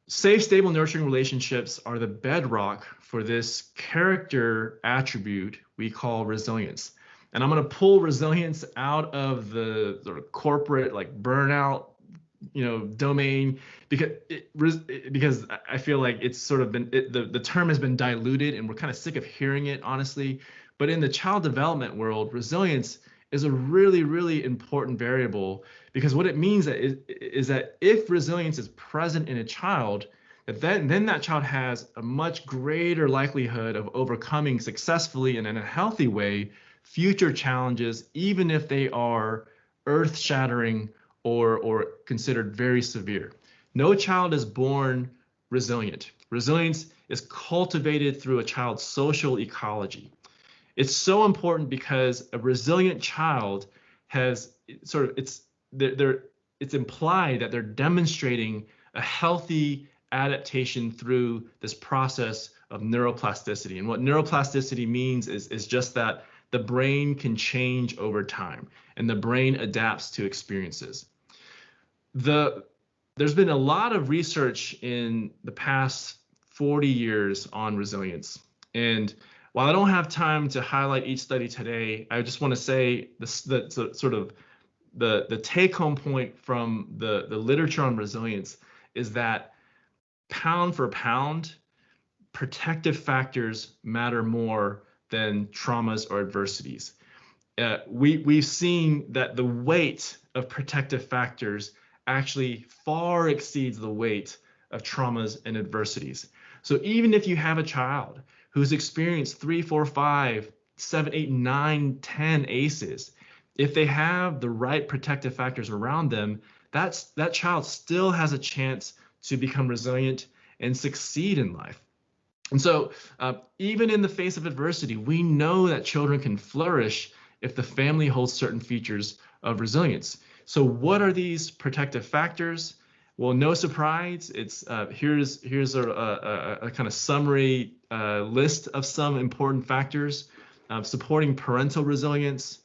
Safe, stable, nurturing relationships are the bedrock for this character attribute we call resilience. And I'm going to pull resilience out of the sort of corporate, like burnout, domain, because I feel like it's sort of been, the term has been diluted and we're kind of sick of hearing it, honestly. But in the child development world, resilience is a really, really important variable, because what it means is that if resilience is present in a child, then that child has a much greater likelihood of overcoming successfully and in a healthy way future challenges, even if they are earth-shattering or considered very severe. No child is born resilient. Resilience is cultivated through a child's social ecology. It's so important because a resilient child has it's implied that they're demonstrating a healthy adaptation through this process of neuroplasticity. And what neuroplasticity means is just that the brain can change over time and the brain adapts to experiences. There's been a lot of research in the past 40 years on resilience. And while I don't have time to highlight each study today, I just want to say the take-home point from the literature on resilience is that pound for pound, protective factors matter more than traumas or adversities. We've seen that the weight of protective factors actually far exceeds the weight of traumas and adversities. So even if you have a child who's experienced 3, 4, 5, 7, 8, 9, 10 ACEs, if they have the right protective factors around them, that child still has a chance to become resilient and succeed in life. And so even in the face of adversity, we know that children can flourish if the family holds certain features of resilience. So what are these protective factors? Well, no surprise, it's here's a kind of summary list of some important factors. Supporting parental resilience,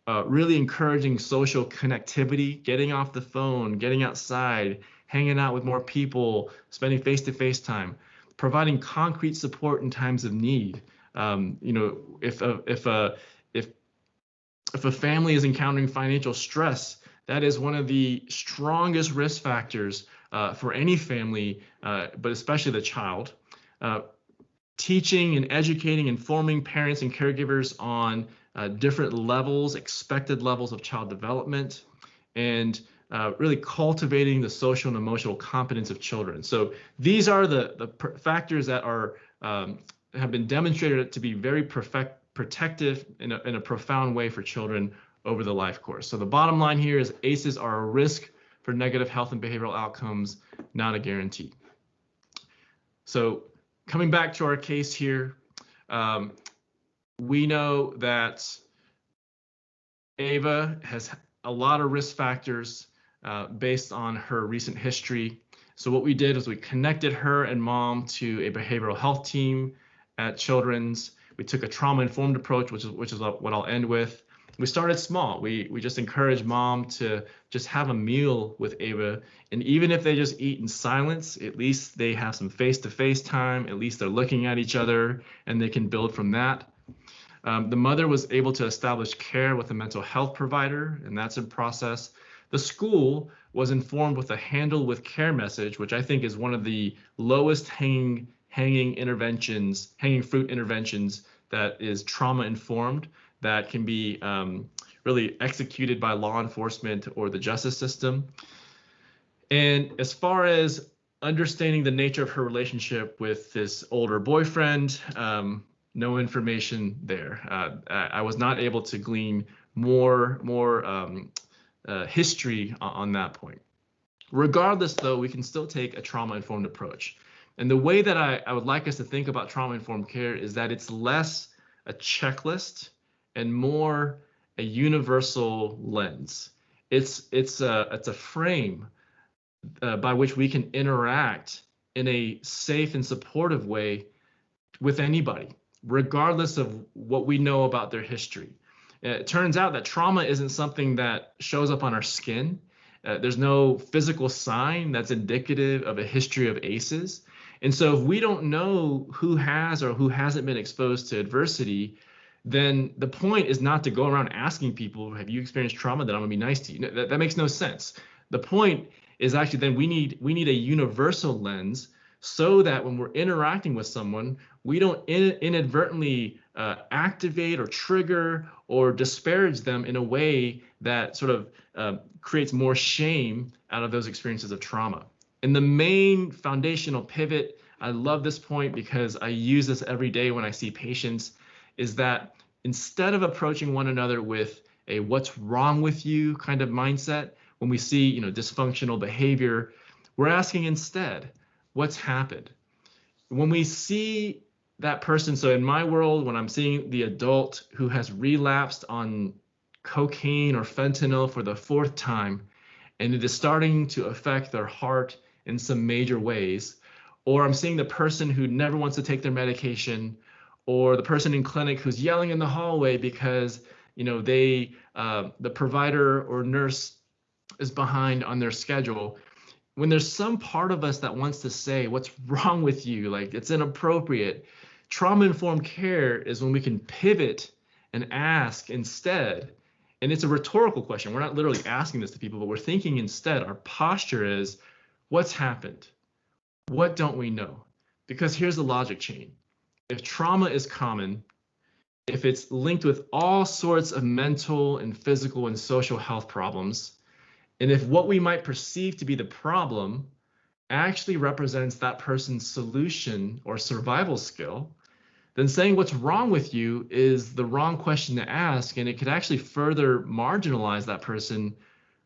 really encouraging social connectivity, getting off the phone, getting outside, hanging out with more people, spending face-to-face time, providing concrete support in times of need. If a family is encountering financial stress, that is one of the strongest risk factors for any family, but especially the child. Teaching and educating, informing parents and caregivers on different levels, expected levels of child development, and really cultivating the social and emotional competence of children. So these are the factors that are have been demonstrated to be very protective in a profound way for children over the life course. So the bottom line here is ACEs are a risk for negative health and behavioral outcomes, not a guarantee. So coming back to our case here, we know that Ava has a lot of risk factors based on her recent history. So what we did is we connected her and mom to a behavioral health team at Children's. We took a trauma-informed approach, which is what I'll end with. We started small. We just encouraged mom to just have a meal with Ava, and even if they just eat in silence, at least they have some face-to-face time. At least they're looking at each other, and they can build from that. The mother was able to establish care with a mental health provider, and that's in process. The school was informed with a handle with care message, which I think is one of the lowest hanging fruit interventions that is trauma informed, that can be really executed by law enforcement or the justice system. And as far as understanding the nature of her relationship with this older boyfriend, no information there. I was not able to glean more history on that point. Regardless, though, we can still take a trauma-informed approach. And the way that I would like us to think about trauma-informed care is that it's less a checklist and more a universal lens. It's a frame by which we can interact in a safe and supportive way with anybody, regardless of what we know about their history. It turns out that trauma isn't something that shows up on our skin. There's no physical sign that's indicative of a history of ACEs. And so if we don't know who has or who hasn't been exposed to adversity, then the point is not to go around asking people, have you experienced trauma, that I'm gonna be nice to you. That makes no sense. The point is actually then we need a universal lens, so that when we're interacting with someone, we don't inadvertently activate or trigger or disparage them in a way that sort of creates more shame out of those experiences of trauma. And the main foundational pivot, I love this point because I use this every day when I see patients, is that instead of approaching one another with a what's wrong with you kind of mindset, when we see dysfunctional behavior, we're asking instead, what's happened? When we see that person, so in my world, when I'm seeing the adult who has relapsed on cocaine or fentanyl for the 4th time, and it is starting to affect their heart in some major ways, or I'm seeing the person who never wants to take their medication, or the person in clinic who's yelling in the hallway because the provider or nurse is behind on their schedule. When there's some part of us that wants to say, what's wrong with you? Like, it's inappropriate. Trauma-informed care is when we can pivot and ask instead, and it's a rhetorical question. We're not literally asking this to people, but we're thinking instead. Our posture is, what's happened? What don't we know? Because here's the logic chain. If trauma is common, if it's linked with all sorts of mental and physical and social health problems, and if what we might perceive to be the problem actually represents that person's solution or survival skill, then saying what's wrong with you is the wrong question to ask, and it could actually further marginalize that person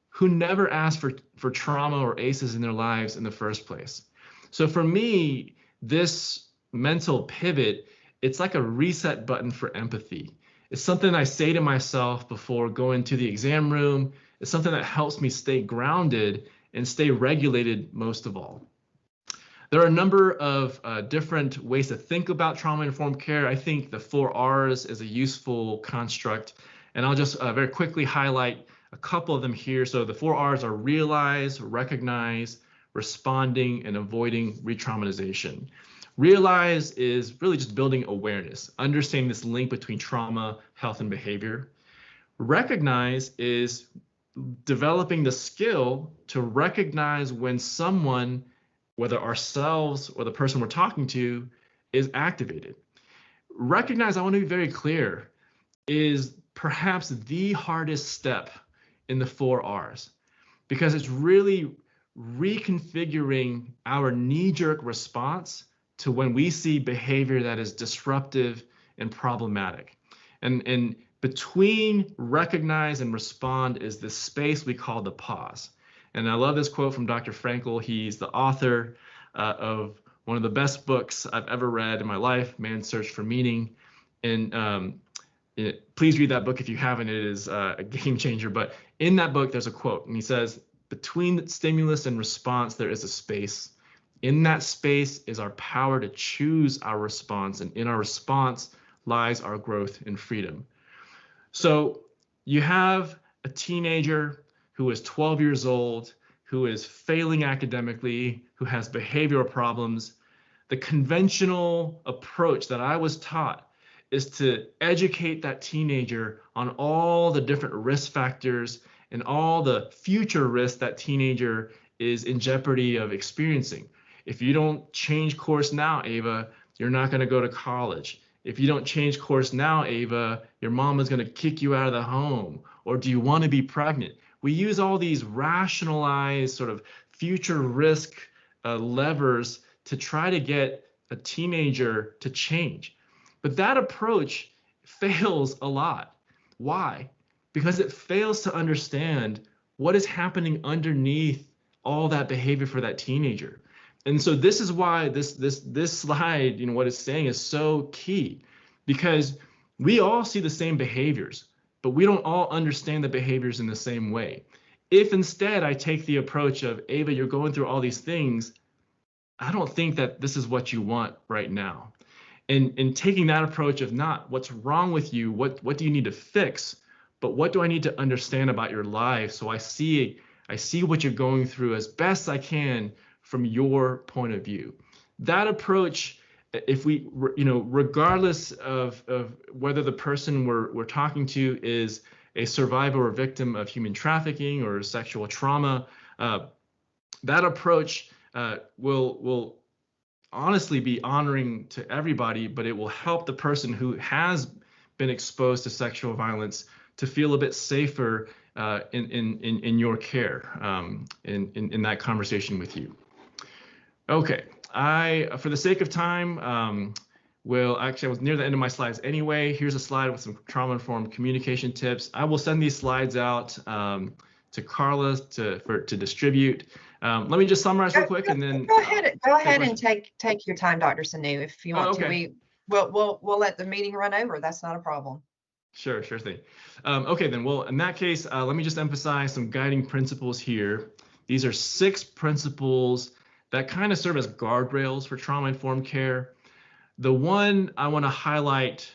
who never asked for trauma or ACEs in their lives in the first place. So for me, this mental pivot, it's like a reset button for empathy. It's something I say to myself before going to the exam room. It's something that helps me stay grounded and stay regulated most of all. There are a number of different ways to think about trauma-informed care. I think the 4 R's is a useful construct, and I'll just very quickly highlight a couple of them here. So the 4 R's are realize, recognize, responding, and avoiding re-traumatization. Realize is really just building awareness, understanding this link between trauma, health, and behavior. Recognize is developing the skill to recognize when someone, whether ourselves or the person we're talking to, is activated. Recognize, I want to be very clear, is perhaps the hardest step in the 4 R's, because it's really reconfiguring our knee-jerk response to when we see behavior that is disruptive and problematic. And between recognize and respond is the space we call the pause. And I love this quote from Dr. Frankl. He's the author of one of the best books I've ever read in my life, Man's Search for Meaning. And please read that book if you haven't. It is a game changer. But in that book, there's a quote, and he says, between stimulus and response, there is a space. In that space is our power to choose our response, and in our response lies our growth and freedom. So you have a teenager who is 12 years old, who is failing academically, who has behavioral problems. The conventional approach that I was taught is to educate that teenager on all the different risk factors and all the future risks that teenager is in jeopardy of experiencing. If you don't change course now, Ava, you're not going to go to college. If you don't change course now, Ava, your mom is going to kick you out of the home. Or do you want to be pregnant? We use all these rationalized sort of future risk levers to try to get a teenager to change. But that approach fails a lot. Why? Because it fails to understand what is happening underneath all that behavior for that teenager. And so this is why this slide, what it's saying is so key, because we all see the same behaviors, but we don't all understand the behaviors in the same way. If instead I take the approach of, Ava, you're going through all these things, I don't think that this is what you want right now. And taking that approach of not what's wrong with you, what do you need to fix, but what do I need to understand about your life so I see what you're going through as best I can from your point of view. That approach, if we, regardless of whether the person we're talking to is a survivor or victim of human trafficking or sexual trauma, that approach will honestly be honoring to everybody, but it will help the person who has been exposed to sexual violence to feel a bit safer in your care, in that conversation with you. Okay, for the sake of time, actually, I was near the end of my slides anyway. Here's a slide with some trauma-informed communication tips. I will send these slides out to Carla to distribute. Let me just summarize real quick, and then go ahead and take your time, Dr. Sanu, if you want okay. We'll let the meeting run over. That's not a problem. Sure thing. Okay, then. Well, in that case, let me just emphasize some guiding principles here. These are 6 principles that kind of serve as guardrails for trauma-informed care. The one I want to highlight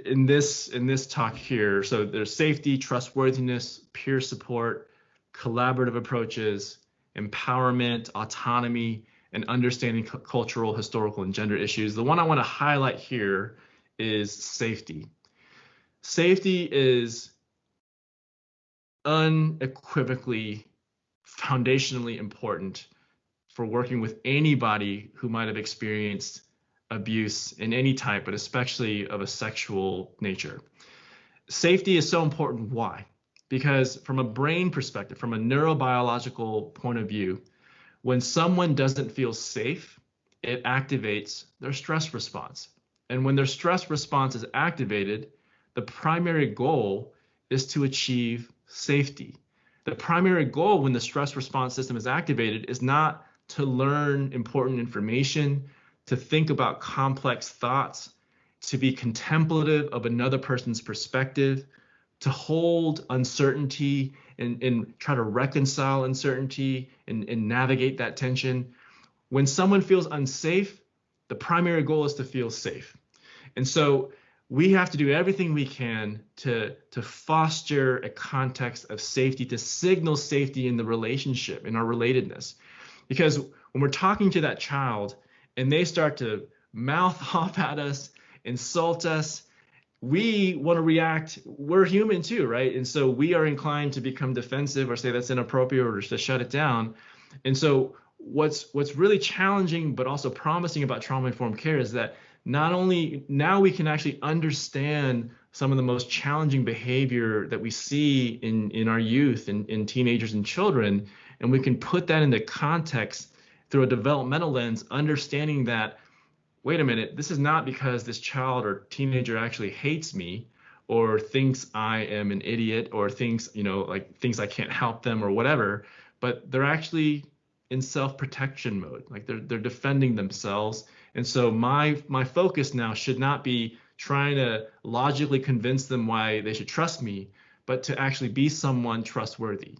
in this talk here, so there's safety, trustworthiness, peer support, collaborative approaches, empowerment, autonomy, and understanding cultural, historical, and gender issues. The one I want to highlight here is safety. Safety is unequivocally, foundationally important for working with anybody who might have experienced abuse in any type, but especially of a sexual nature. Safety is so important. Why? Because from a brain perspective, from a neurobiological point of view, when someone doesn't feel safe, it activates their stress response. And when their stress response is activated, the primary goal is to achieve safety. The primary goal when the stress response system is activated is not to learn important information, to think about complex thoughts, to be contemplative of another person's perspective, to hold uncertainty and try to reconcile uncertainty and navigate that tension. When someone feels unsafe, the primary goal is to feel safe. And so we have to do everything we can to foster a context of safety, to signal safety in the relationship, in our relatedness. Because when we're talking to that child and they start to mouth off at us, insult us, we want to react. We're human too, right? And so we are inclined to become defensive or say that's inappropriate or to shut it down. And so what's really challenging but also promising about trauma-informed care is that not only now we can actually understand some of the most challenging behavior that we see in our youth and in teenagers and children, and we can put that into context through a developmental lens, understanding that, wait a minute, this is not because this child or teenager actually hates me or thinks I am an idiot or thinks, thinks I can't help them or whatever, but they're actually in self-protection mode, like they're defending themselves. And so my focus now should not be trying to logically convince them why they should trust me, but to actually be someone trustworthy.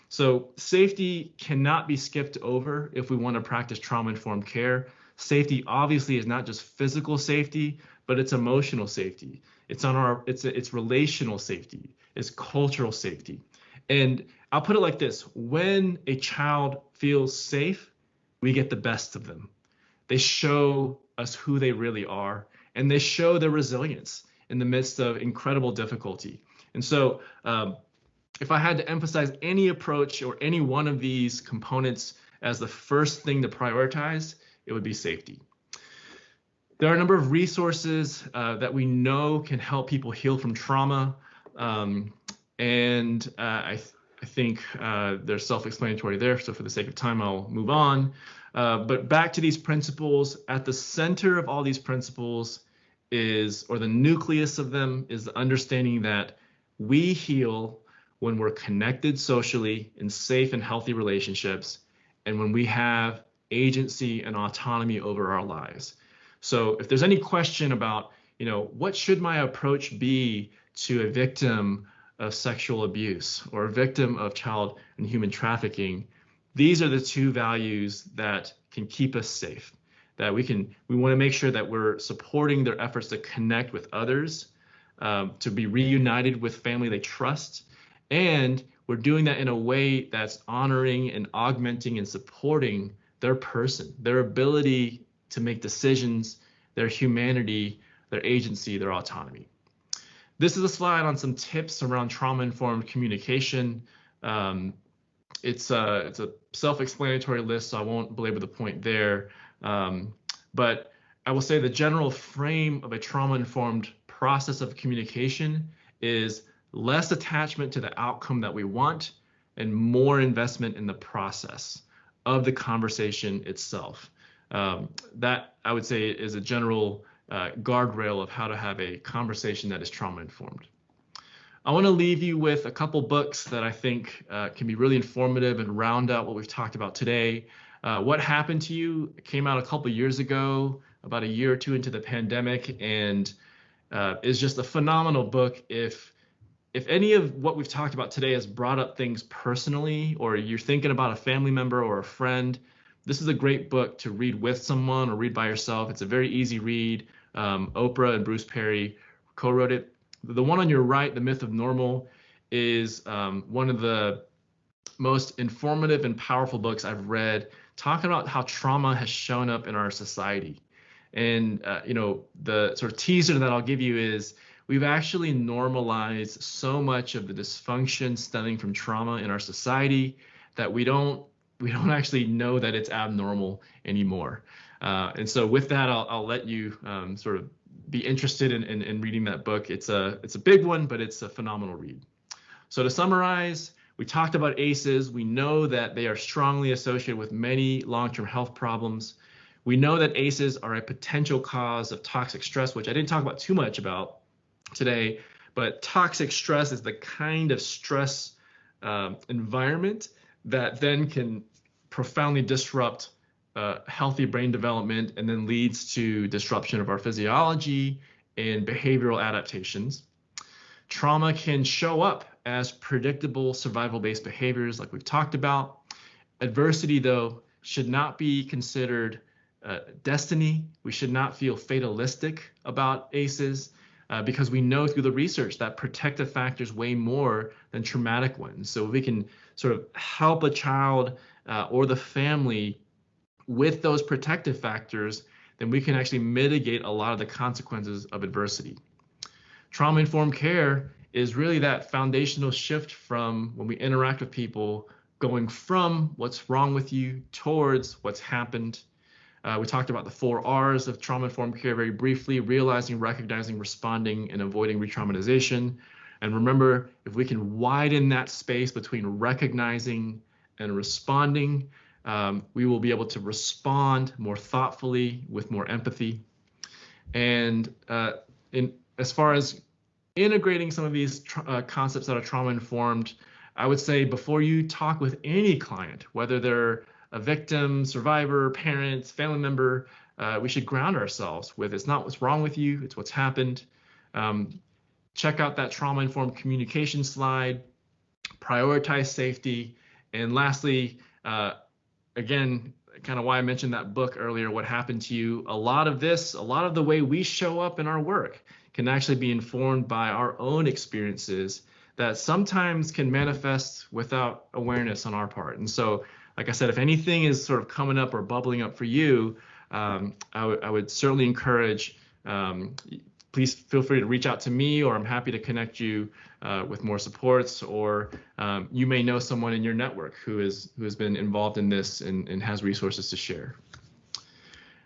So safety cannot be skipped over if we want to practice trauma-informed care. Safety obviously is not just physical safety, but it's emotional safety. It's relational safety. It's cultural safety. And I'll put it like this: when a child feels safe, we get the best of them. They show us who they really are, and they show their resilience in the midst of incredible difficulty. And so if I had to emphasize any approach or any one of these components as the first thing to prioritize, it would be safety. There are a number of resources that we know can help people heal from trauma. I think they're self-explanatory there, so for the sake of time, I'll move on. But back to these principles, at the center of all these principles is, or the nucleus of them, is the understanding that we heal when we're connected socially in safe and healthy relationships, and when we have agency and autonomy over our lives. So if there's any question about, what should my approach be to a victim of sexual abuse or a victim of child and human trafficking, these are the two values that can keep us safe. That we want to make sure that we're supporting their efforts to connect with others, to be reunited with family they trust, and we're doing that in a way that's honoring and augmenting and supporting their person, their ability to make decisions, their humanity, their agency, their autonomy. This is a slide on some tips around trauma-informed communication. it's a self-explanatory list, so I won't belabor the point there. But I will say the general frame of a trauma-informed process of communication is less attachment to the outcome that we want and more investment in the process of the conversation itself. That I would say is a general guardrail of how to have a conversation that is trauma-informed. I want to leave you with a couple books that I think can be really informative and round out what we've talked about today. What Happened to You came out a couple years ago, about a year or two into the pandemic, and is just a phenomenal book. If any of what we've talked about today has brought up things personally, or you're thinking about a family member or a friend, this is a great book to read with someone or read by yourself. It's a very easy read. Oprah and Bruce Perry co-wrote it. The one on your right, The Myth of Normal, is one of the most informative and powerful books I've read, talking about how trauma has shown up in our society. And the sort of teaser that I'll give you is we've actually normalized so much of the dysfunction stemming from trauma in our society that we don't actually know that it's abnormal anymore. And so with that, I'll let you sort of be interested in reading that book. It's a big one, but it's a phenomenal read. So to summarize, we talked about ACEs. We know that they are strongly associated with many long-term health problems. We know that ACEs are a potential cause of toxic stress, which I didn't talk about too much about today, but toxic stress is the kind of stress environment that then can profoundly disrupt healthy brain development and then leads to disruption of our physiology and behavioral adaptations. Trauma can show up as predictable survival-based behaviors like we've talked about. Adversity, though, should not be considered destiny. We should not feel fatalistic about ACEs because we know through the research that protective factors weigh more than traumatic ones. So if we can sort of help a child or the family with those protective factors, then we can actually mitigate a lot of the consequences of adversity. Trauma-informed care is really that foundational shift from when we interact with people, going from what's wrong with you towards what's happened. We talked about the 4 R's of trauma-informed care very briefly: realizing, recognizing, responding, and avoiding re-traumatization. And remember, if we can widen that space between recognizing and responding, we will be able to respond more thoughtfully with more empathy. And as far as integrating some of these concepts that are trauma-informed, I would say before you talk with any client, whether they're a victim, survivor, parent, family member, we should ground ourselves with it's not what's wrong with you, it's what's happened. Check out that trauma-informed communication slide, prioritize safety, and lastly, again, kind of why I mentioned that book earlier, What Happened to You. A lot of the way we show up in our work can actually be informed by our own experiences that sometimes can manifest without awareness on our part. And so, like I said, if anything is sort of coming up or bubbling up for you, I would certainly encourage, please feel free to reach out to me, or I'm happy to connect you with more supports, or you may know someone in your network who has been involved in this and has resources to share.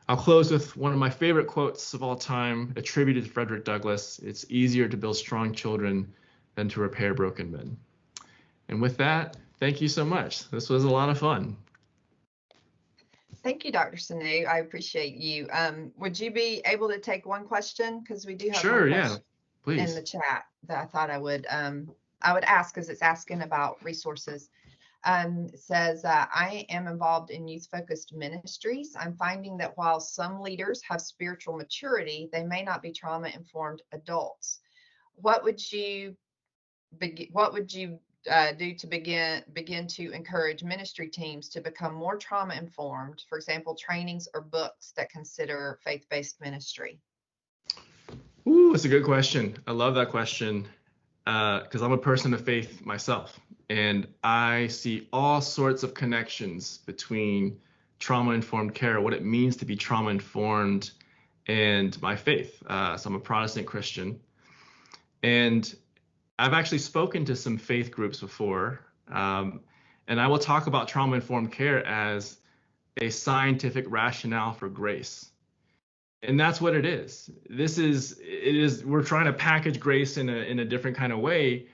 I'll close with one of my favorite quotes of all time, attributed to Frederick Douglass: "It's easier to build strong children than to repair broken men." And with that, thank you so much. This was a lot of fun. Thank you, Dr. Sanu. I appreciate you. Would you be able to take one question? Because we do have Sure, one yeah, question please. in the chat that I thought I would ask, because it's asking about resources. It says, I am involved in youth-focused ministries. I'm finding that while some leaders have spiritual maturity, they may not be trauma-informed adults. What would you do to begin to encourage ministry teams to become more trauma-informed? For example, trainings or books that consider faith-based ministry. Ooh, that's a good question. I love that question because I'm a person of faith myself, and I see all sorts of connections between trauma-informed care, what it means to be trauma-informed, and my faith. So I'm a Protestant Christian, and I've actually spoken to some faith groups before, And I will talk about trauma-informed care as a scientific rationale for grace. And that's what it is. We're trying to package grace in a different kind of way,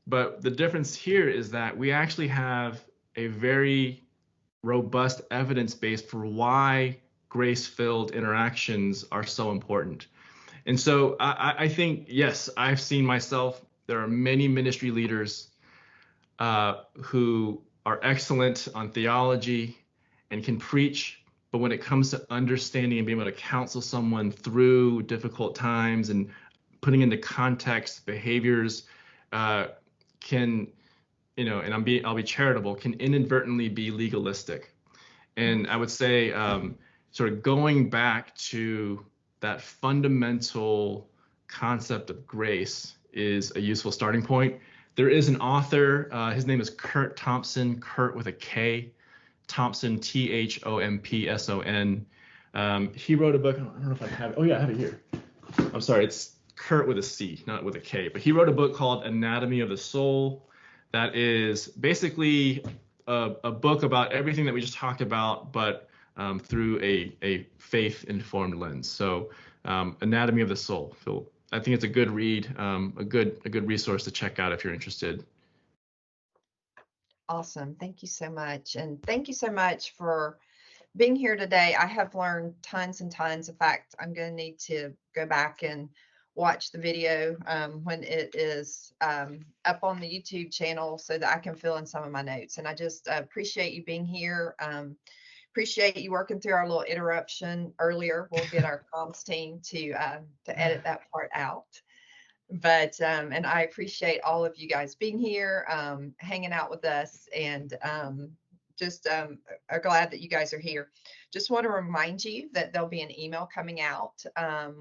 but the difference here is that we actually have a very robust evidence base for why grace-filled interactions are so important. And so I think, yes, I've seen myself, there are many ministry leaders who are excellent on theology and can preach, but when it comes to understanding and being able to counsel someone through difficult times and putting into context behaviors can, and I'll be charitable, can inadvertently be legalistic. And I would say sort of going back to that fundamental concept of grace is a useful starting point. There is an author, his name is Curt Thompson, Curt with a K, Thompson, Thompson. He wrote a book, I don't know if I have it. Oh yeah, I have it here. I'm sorry, it's Curt with a C, not with a K, but he wrote a book called Anatomy of the Soul. That is basically a book about everything that we just talked about, but through a faith-informed lens. So Anatomy of the Soul. So I think it's a good read, a good resource to check out if you're interested. Awesome. Thank you so much. And thank you so much for being here today. I have learned tons and tons. In fact, I'm going to need to go back and watch the video when it is up on the YouTube channel so that I can fill in some of my notes. And I just appreciate you being here. Appreciate you working through our little interruption earlier. We'll get our comms team to edit that part out. But and I appreciate all of you guys being here, hanging out with us, and just are glad that you guys are here. Just want to remind you that there'll be an email coming out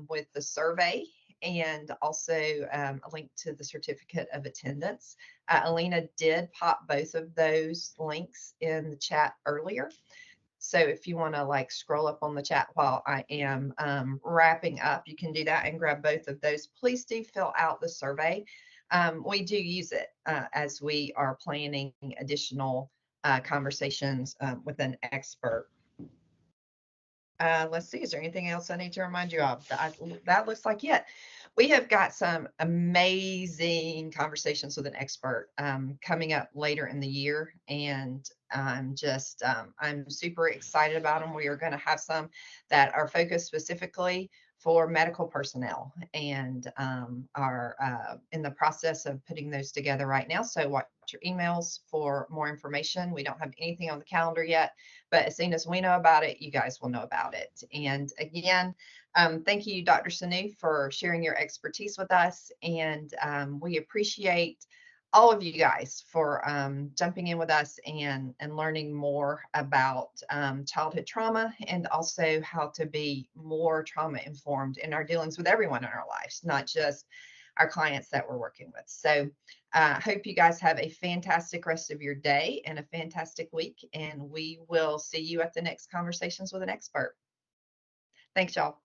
with the survey and also a link to the certificate of attendance. Alina did pop both of those links in the chat earlier. So if you want to like scroll up on the chat while I am wrapping up, you can do that and grab both of those. Please do fill out the survey. We do use it as we are planning additional conversations with an expert. Let's see, is there anything else I need to remind you of? That looks like it. We have got some amazing conversations with an expert coming up later in the year, and I'm super excited about them. We are going to have some that are focused specifically for medical personnel and are in the process of putting those together right now. So watch your emails for more information. We don't have anything on the calendar yet, but as soon as we know about it, you guys will know about it. And again, thank you, Dr. Sanu, for sharing your expertise with us. And we appreciate all of you guys for jumping in with us and learning more about childhood trauma and also how to be more trauma informed in our dealings with everyone in our lives, not just our clients that we're working with. So I hope you guys have a fantastic rest of your day and a fantastic week. And we will see you at the next Conversations with an Expert. Thanks, y'all.